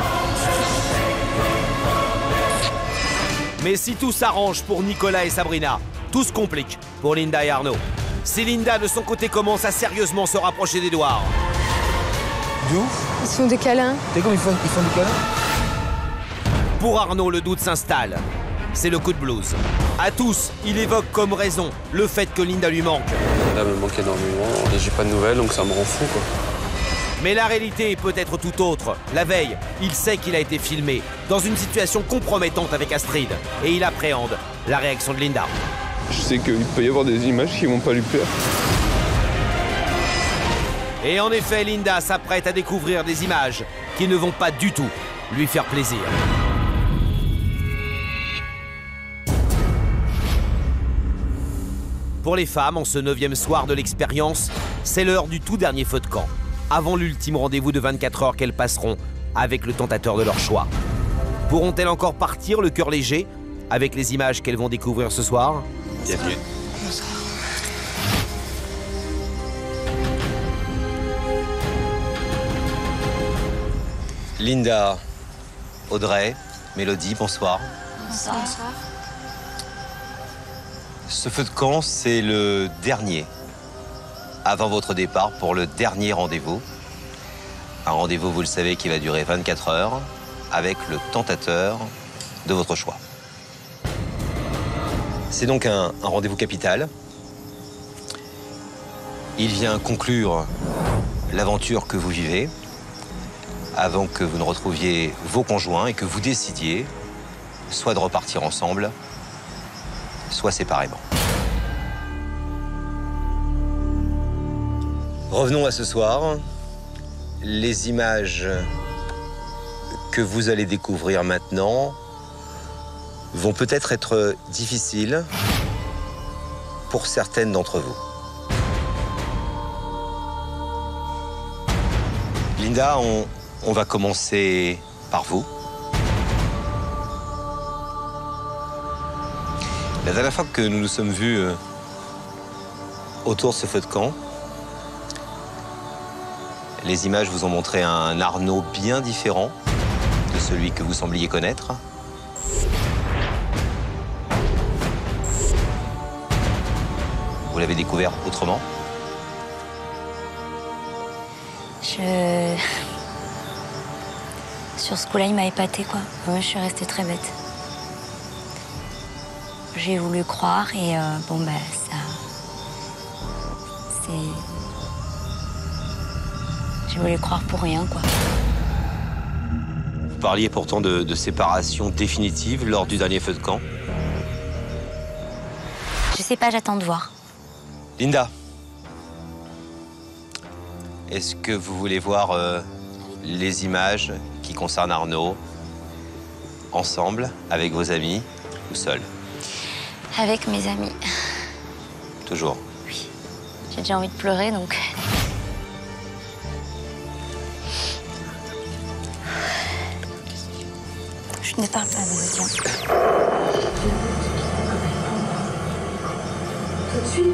Mais si tout s'arrange pour Nicolas et Sabrina, tout se complique pour Linda et Arnaud. Si Linda, de son côté, commence à sérieusement se rapprocher d'Edouard.
D'où?
Ils se font des câlins.
T'es comme ils font des câlins?
Pour Arnaud, le doute s'installe. C'est le coup de blues. À tous, il évoque comme raison le fait que Linda lui manque.
Linda me manque énormément et j'ai pas de nouvelles, donc ça me rend fou, quoi.
Mais la réalité est peut-être tout autre. La veille, il sait qu'il a été filmé dans une situation compromettante avec Astrid et il appréhende la réaction de Linda.
Je sais qu'il peut y avoir des images qui vont pas lui plaire.
Et en effet, Linda s'apprête à découvrir des images qui ne vont pas du tout lui faire plaisir. Pour les femmes, en ce 9e soir de l'expérience, c'est l'heure du tout dernier feu de camp, avant l'ultime rendez-vous de 24 heures qu'elles passeront avec le tentateur de leur choix. Pourront-elles encore partir le cœur léger avec les images qu'elles vont découvrir ce soir?
Bienvenue. Linda, Audrey, Mélodie, bonsoir.
Bonsoir.
Ce feu de camp, c'est le dernier avant votre départ pour le dernier rendez-vous. Un rendez-vous, vous le savez, qui va durer 24 heures avec le tentateur de votre choix. C'est donc un rendez-vous capital. Il vient conclure l'aventure que vous vivez avant que vous ne retrouviez vos conjoints et que vous décidiez soit de repartir ensemble, soit séparément. Revenons à ce soir. Les images que vous allez découvrir maintenant vont peut-être être difficiles pour certaines d'entre vous. Linda, on va commencer par vous. La dernière fois que nous nous sommes vus autour de ce feu de camp, les images vous ont montré un Arnaud bien différent de celui que vous sembliez connaître. Vous l'avez découvert autrement?
Sur ce coup-là, il m'a épatée, quoi. Moi, je suis restée très bête. J'ai voulu croire et bon, bah, ça... J'ai voulu croire pour rien, quoi.
Vous parliez pourtant de séparation définitive lors du dernier feu de camp.
Je sais pas, j'attends de voir.
Linda, est-ce que vous voulez voir les images qui concernent Arnaud ensemble, avec vos amis ou seul?
Avec mes amis.
Toujours.
Oui. J'ai déjà envie de pleurer, donc... Je ne parle pas, Mélodie.
Tout de suite.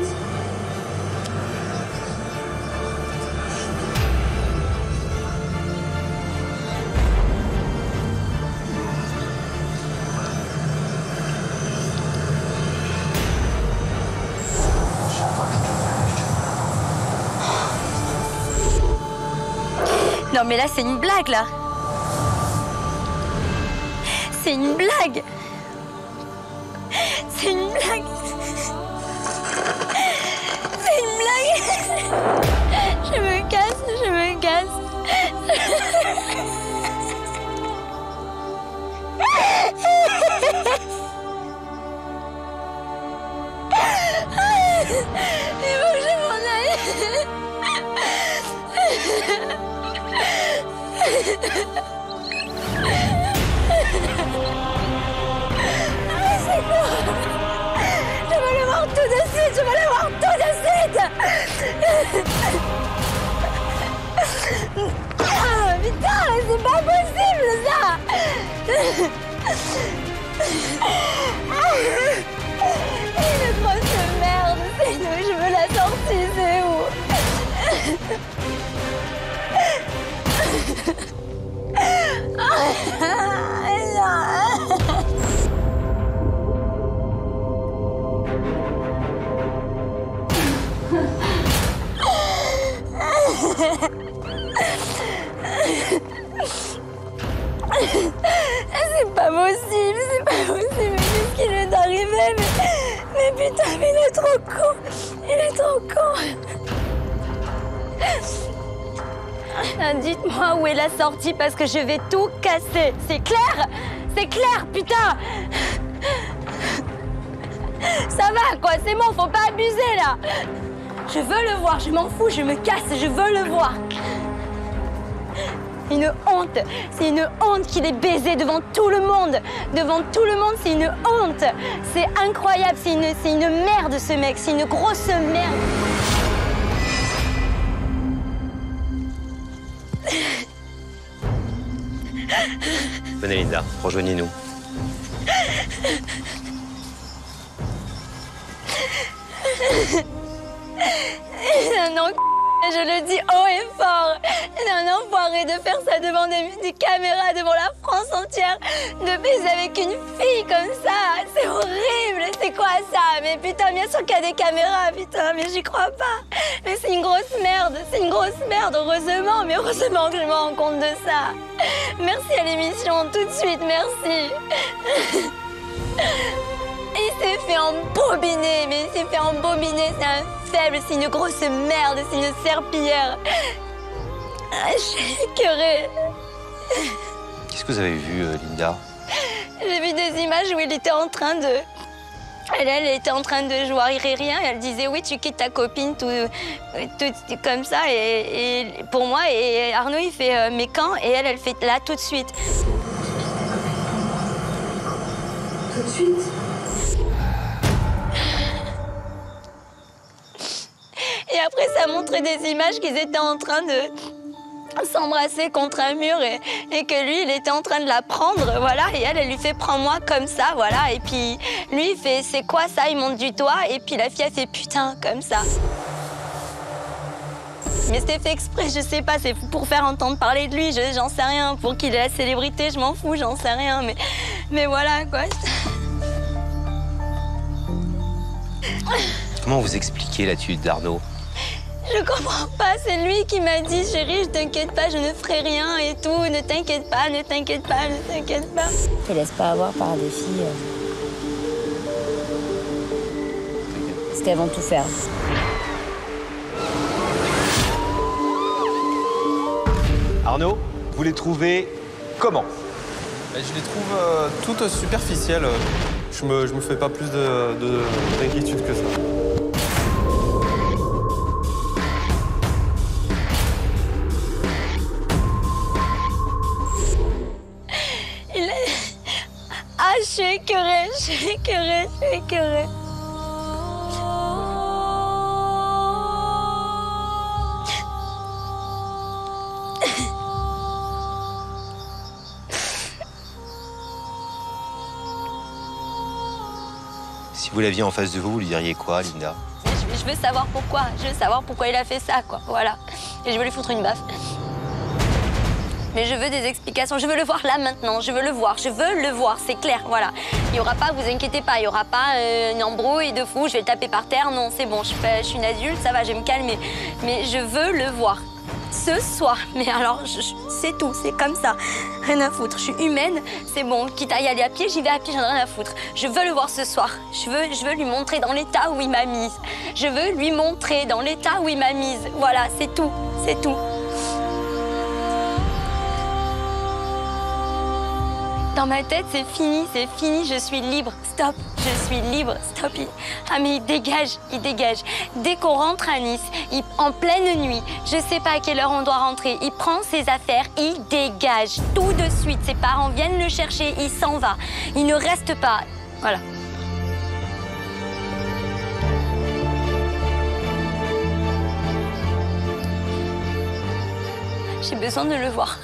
Non mais là c'est une blague là. C'est une blague. C'est une blague. C'est une blague. Je me casse, je me casse. Il faut que je m'en aille. C'est quoi? C'est pas possible, c'est pas possible. Qu'est-ce qui lui est arrivé? Mais putain, mais il est trop con. Il est trop con. Dites-moi où est la sortie parce que je vais tout casser. C'est clair? C'est clair, putain. Ça va, quoi, c'est bon, faut pas abuser, là. Je veux le voir, je m'en fous, je me casse, je veux le voir. Une honte, c'est une honte qu'il ait baisé devant tout le monde. Devant tout le monde, c'est une honte. C'est incroyable, c'est une merde, ce mec, c'est une grosse merde.
Venez Linda, rejoignez-nous.
Non, je le dis haut et fort. C'est un enfoiré de faire ça devant des caméras, devant la France entière. De baiser avec une fille comme ça, c'est horrible. C'est quoi ça? Mais putain, bien sûr qu'il y a des caméras, putain, mais j'y crois pas. Mais c'est une grosse merde, c'est une grosse merde, heureusement. Mais heureusement que je me rends compte de ça. Merci à l'émission, tout de suite, merci. Il s'est fait embobiner, mais il s'est fait embobiner, c'est un faible, c'est une grosse merde, c'est une serpillière. Je suis écœurée.
Qu'est-ce que vous avez vu, Linda?
J'ai vu des images où il était en train de... Elle était en train de jouer à rien. Elle disait oui, tu quittes ta copine, tout comme ça. Et pour moi, et Arnaud, il fait mais quand? Et elle fait là, tout de suite.
Tout de suite?
Et après, ça montrait des images qu'ils étaient en train de s'embrasser contre un mur et que lui, il était en train de la prendre, voilà. Et elle lui fait « prends-moi comme ça », voilà. Et puis lui, il fait « c'est quoi ça ?» Il monte du doigt et puis la fille, elle fait « putain », comme ça. Mais c'était fait exprès, je sais pas, c'est pour faire entendre parler de lui, j'en sais rien. Pour qu'il ait la célébrité, je m'en fous, j'en sais rien. Mais voilà, quoi.
Comment vous expliquez l'attitude d'Arnaud?
Je comprends pas, c'est lui qui m'a dit « Chérie, je t'inquiète pas, je ne ferai rien et tout, ne t'inquiète pas, ne t'inquiète pas, ne t'inquiète pas. »
Ne te laisse pas avoir par des filles. Parce qu'elles vont tout faire.
Arnaud, vous les trouvez comment?
Je les trouve toutes superficielles. Je me fais pas plus d'inquiétude que ça.
Ah, je suis écœurée, je suis écœurée, je suis écœurée.
Si vous l'aviez en face de vous, vous lui diriez quoi, Linda?
Je veux savoir pourquoi. Je veux savoir pourquoi il a fait ça, quoi. Voilà. Et je veux lui foutre une baffe. Mais je veux des explications. Je veux le voir là, maintenant. Je veux le voir. Je veux le voir, c'est clair. Voilà. Il n'y aura pas, vous inquiétez pas, il n'y aura pas une embrouille de fou. Je vais le taper par terre. Non, c'est bon. Je suis une adulte, ça va, je vais me calmer. Mais je veux le voir. Ce soir. Mais alors, c'est tout. C'est comme ça. Rien à foutre. Je suis humaine. C'est bon. Quitte à y aller à pied, j'y vais à pied. J'en ai rien à foutre. Je veux le voir ce soir. Je veux lui montrer dans l'état où il m'a mise. Je veux lui montrer dans l'état où il m'a mise. Voilà, c'est tout. C'est tout. Dans ma tête, c'est fini, je suis libre, stop, je suis libre, stop. Ah mais il dégage. Dès qu'on rentre à Nice, en pleine nuit, je sais pas à quelle heure on doit rentrer, il prend ses affaires, il dégage tout de suite. Ses parents viennent le chercher, il s'en va, il ne reste pas, voilà. J'ai besoin de le voir.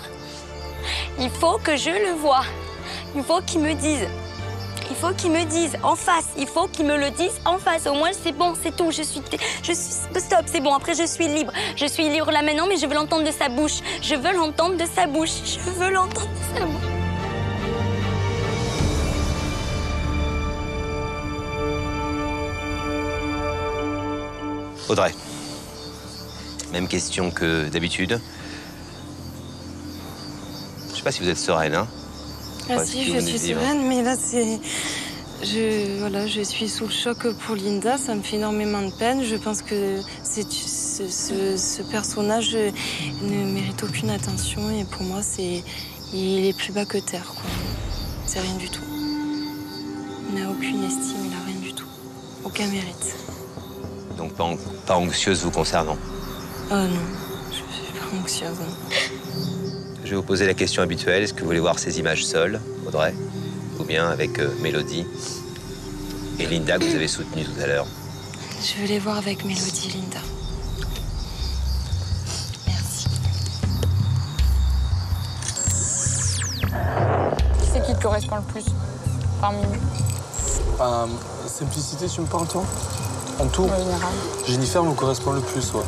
Il faut que je le voie. Il faut qu'il me dise. Il faut qu'il me dise en face. Il faut qu'il me le dise en face. Au moins, c'est bon, c'est tout. Je suis stop, c'est bon. Après, je suis libre. Je suis libre là maintenant, mais je veux l'entendre de sa bouche. Je veux l'entendre de sa bouche. Je veux l'entendre de sa bouche.
Audrey, même question que d'habitude. pas si vous êtes sereine, hein.
Ah si, je suis sereine, mais là, c'est... Je suis sous le choc pour Linda, ça me fait énormément de peine. Je pense que ce personnage ne mérite aucune attention et pour moi, il est plus bas que terre, quoi. C'est rien du tout. Il n'a aucune estime, il n'a rien du tout. Aucun mérite.
Donc pas anxieuse vous concernant?
Oh non, je suis pas anxieuse.
Je vais vous poser la question habituelle. Est-ce que vous voulez voir ces images seules, Audrey, ou bien avec Mélodie et Linda que vous avez soutenue tout à l'heure?
Je veux les voir avec Mélodie, Linda. Merci.
Qui c'est qui te correspond le plus parmi nous?
Simplicité, tu me parles, toi? En tout?
En général.
Jennifer me correspond le plus, ouais.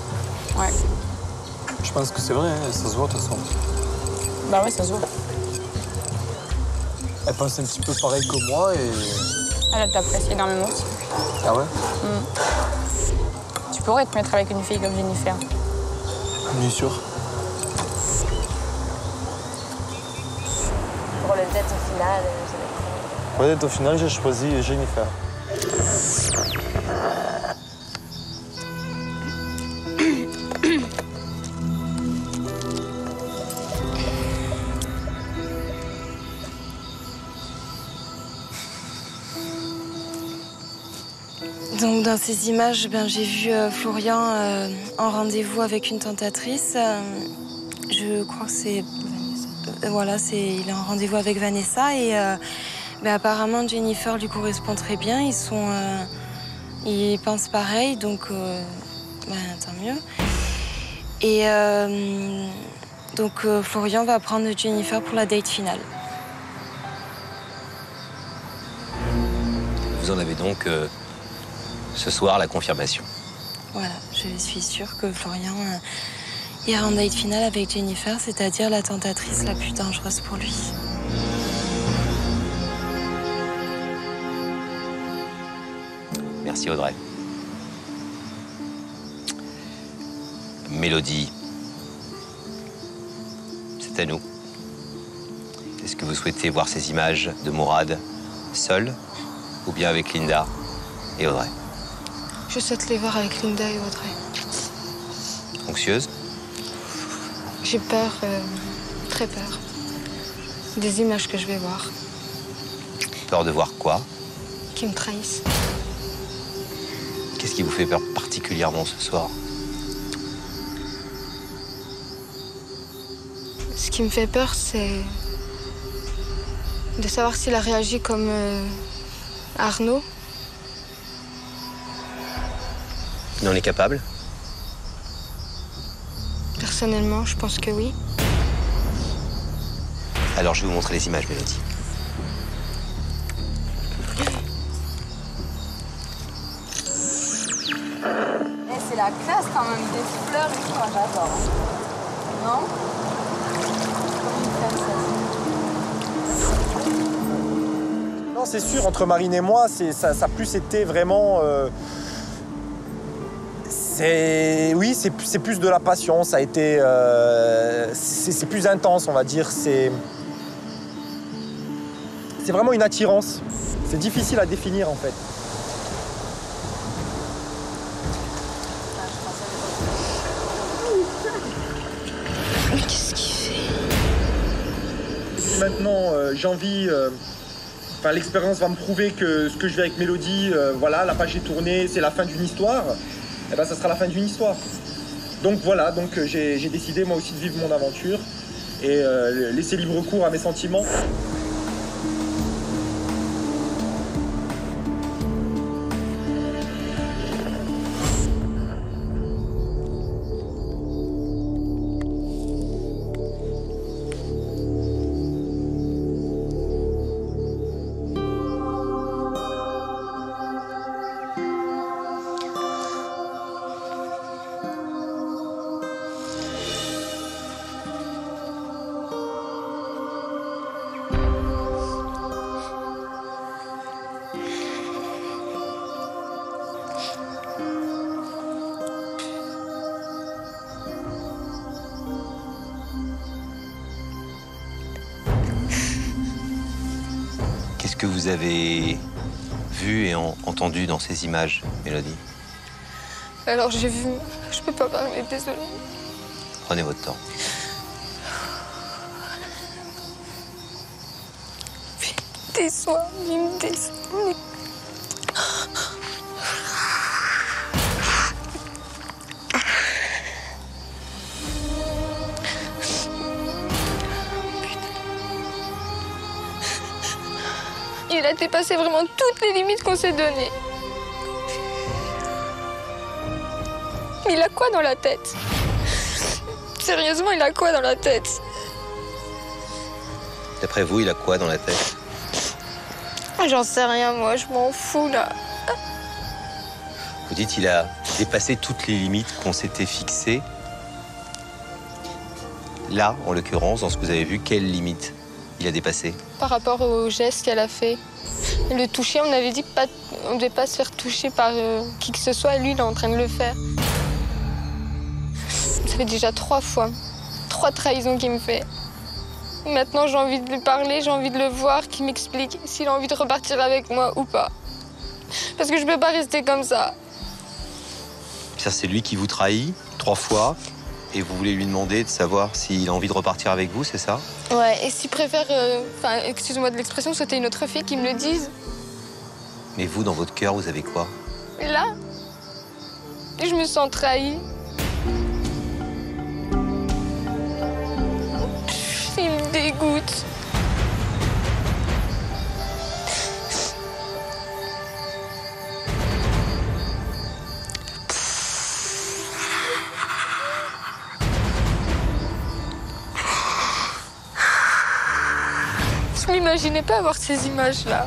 Ouais.
Je pense que c'est vrai, hein, ça se voit de toute façon.
Bah ouais, ça se voit.
Elle pense un petit peu pareil que moi et...
Elle t'apprécie énormément aussi.
Ah ouais?
Tu pourrais te mettre avec une fille comme Jennifer.
Bien sûr.
Pour le date au final,
Pour le date au final, j'ai choisi Jennifer.
Donc dans ces images, j'ai vu Florian en rendez-vous avec une tentatrice. Je crois que c'est... voilà, il est en rendez-vous avec Vanessa et apparemment Jennifer lui correspond très bien. Ils pensent pareil, donc tant mieux. Et donc Florian va prendre Jennifer pour la date finale.
Vous en avez donc ce soir la confirmation.
Voilà, je suis sûre que Florian ira en date finale avec Jennifer, c'est-à-dire la tentatrice la plus dangereuse pour lui.
Merci Audrey. Mélodie, c'est à nous. Est-ce que vous souhaitez voir ces images de Mourad seul ou bien avec Linda et Audrey?
Je souhaite les voir avec Linda et Audrey.
Anxieuse?
J'ai peur, très peur, des images que je vais voir.
Peur de voir quoi?
Qui me trahissent.
Qu'est-ce qui vous fait peur particulièrement ce soir?
Ce qui me fait peur, c'est de savoir s'il a réagi comme Arnaud.
Il en est capable?
Personnellement, je pense que oui.
Alors je vais vous montrer les images, Mélodie.
C'est la classe quand même, des fleurs et tout, moi j'adore. Non?
Non, c'est sûr, entre Marine et moi, ça a plus été vraiment... Oui, c'est plus de la passion, ça a été... c'est plus intense, on va dire. C'est vraiment une attirance. C'est difficile à définir, en fait.
Mais qu'est-ce qu'il fait?
Maintenant, j'ai envie... l'expérience va me prouver que ce que je vais avec Mélodie, voilà, la page est tournée, c'est la fin d'une histoire. Et ben, ça sera la fin d'une histoire. Donc voilà, j'ai décidé moi aussi de vivre mon aventure et laisser libre cours à mes sentiments.
Qu'est-ce que vous avez vu et entendu dans ces images, Mélodie?
Alors j'ai vu... Je peux pas parler, désolée.
Prenez votre temps.
Des soins, il me déçoit. Il a dépassé vraiment toutes les limites qu'on s'est données. Il a quoi dans la tête? Sérieusement, il a quoi dans la tête?
D'après vous, il a quoi dans la tête?
J'en sais rien, moi, je m'en fous, là.
Vous dites qu'il a dépassé toutes les limites qu'on s'était fixées. Là, en l'occurrence, dans ce que vous avez vu, quelle limite il a dépassé?
Par rapport au geste qu'elle a fait. Le toucher, on avait dit qu'on ne devait pas se faire toucher par qui que ce soit, et lui, il est en train de le faire. Ça fait déjà 3 fois, 3 trahisons qu'il me fait. Maintenant, j'ai envie de lui parler, j'ai envie de le voir, qu'il m'explique s'il a envie de repartir avec moi ou pas. Parce que je peux pas rester comme ça.
Ça, c'est lui qui vous trahit 3 fois, et vous voulez lui demander de savoir s'il a envie de repartir avec vous, c'est ça?
Ouais, et s'il préfère, excuse-moi de l'expression, sauter une autre fille, qu'il me le dise.
Mais vous, dans votre cœur, vous avez quoi?
Là, je me sens trahie. Il me dégoûte. Je m'imaginais pas avoir ces images-là.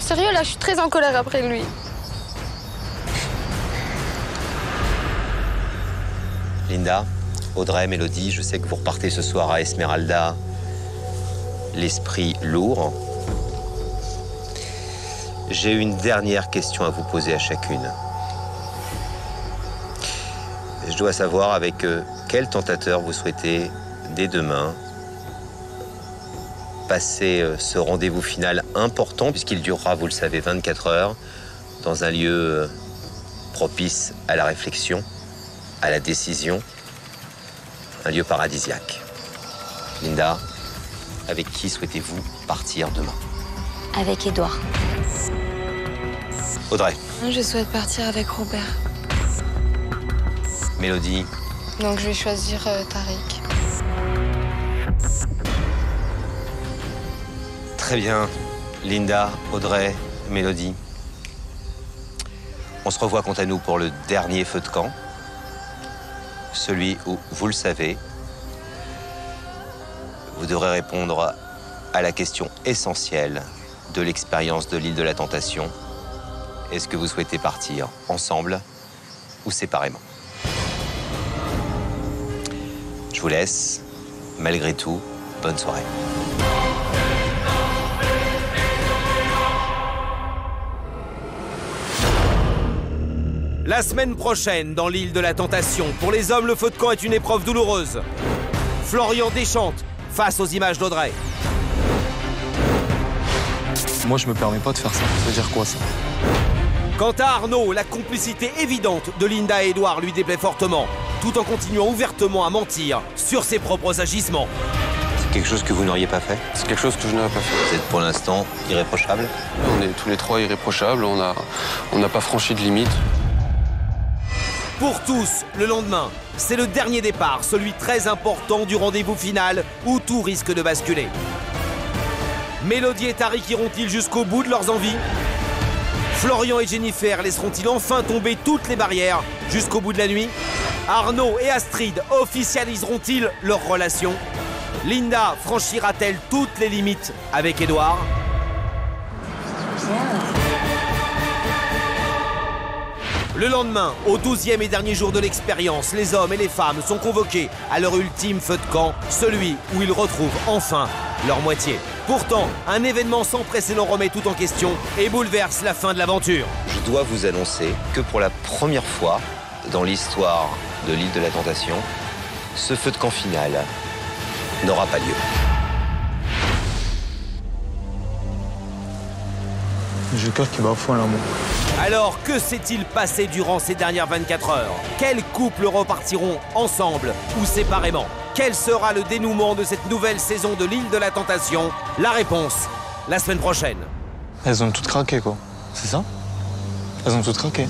Sérieux, là, je suis très en colère après lui.
Linda, Audrey, Mélodie, je sais que vous repartez ce soir à Esmeralda, l'esprit lourd. J'ai une dernière question à vous poser à chacune. Je dois savoir avec quel tentateur vous souhaitez, dès demain, passer ce rendez-vous final important, puisqu'il durera, vous le savez, 24 heures, dans un lieu propice à la réflexion, à la décision, un lieu paradisiaque. Linda, avec qui souhaitez-vous partir demain?
Avec Édouard.
Audrey.
Je souhaite partir avec Robert.
Mélodie.
Donc je vais choisir Tariq.
Très bien. Linda, Audrey, Mélodie. On se revoit quant à nous pour le dernier feu de camp. Celui où, vous le savez, vous devrez répondre à la question essentielle de l'expérience de l'île de la Tentation. Est-ce que vous souhaitez partir ensemble ou séparément? Je vous laisse. Malgré tout, bonne soirée.
La semaine prochaine, dans l'île de la Tentation, pour les hommes, le feu de camp est une épreuve douloureuse. Florian déchante face aux images d'Audrey.
Moi, je me permets pas de faire ça. Ça veut dire quoi, ça?
Quant à Arnaud, la complicité évidente de Linda et Édouard lui déplaît fortement, tout en continuant ouvertement à mentir sur ses propres agissements.
C'est quelque chose que vous n'auriez pas fait?
C'est quelque chose que je n'aurais pas fait.
Vous êtes pour l'instant irréprochable?
On est tous les 3 irréprochables, on n'a pas franchi de limite.
Pour tous, le lendemain, c'est le dernier départ, celui très important du rendez-vous final où tout risque de basculer. Mélodie et Tariq iront-ils jusqu'au bout de leurs envies? Florian et Jennifer laisseront-ils enfin tomber toutes les barrières jusqu'au bout de la nuit? Arnaud et Astrid officialiseront-ils leur relation? Linda franchira-t-elle toutes les limites avec Édouard? Le lendemain, au 12e et dernier jour de l'expérience, les hommes et les femmes sont convoqués à leur ultime feu de camp, celui où ils retrouvent enfin leur moitié. Pourtant, un événement sans précédent remet tout en question et bouleverse la fin de l'aventure.
Je dois vous annoncer que pour la première fois dans l'histoire de l'île de la Tentation, ce feu de camp final n'aura pas lieu.
Joker qui bat à fond l'amour.
Alors, que s'est-il passé durant ces dernières 24 heures? Quels couples repartiront ensemble ou séparément? Quel sera le dénouement de cette nouvelle saison de l'île de la Tentation? La réponse, la semaine prochaine.
Elles ont toutes craqué, quoi. C'est ça? Elles ont toutes craqué.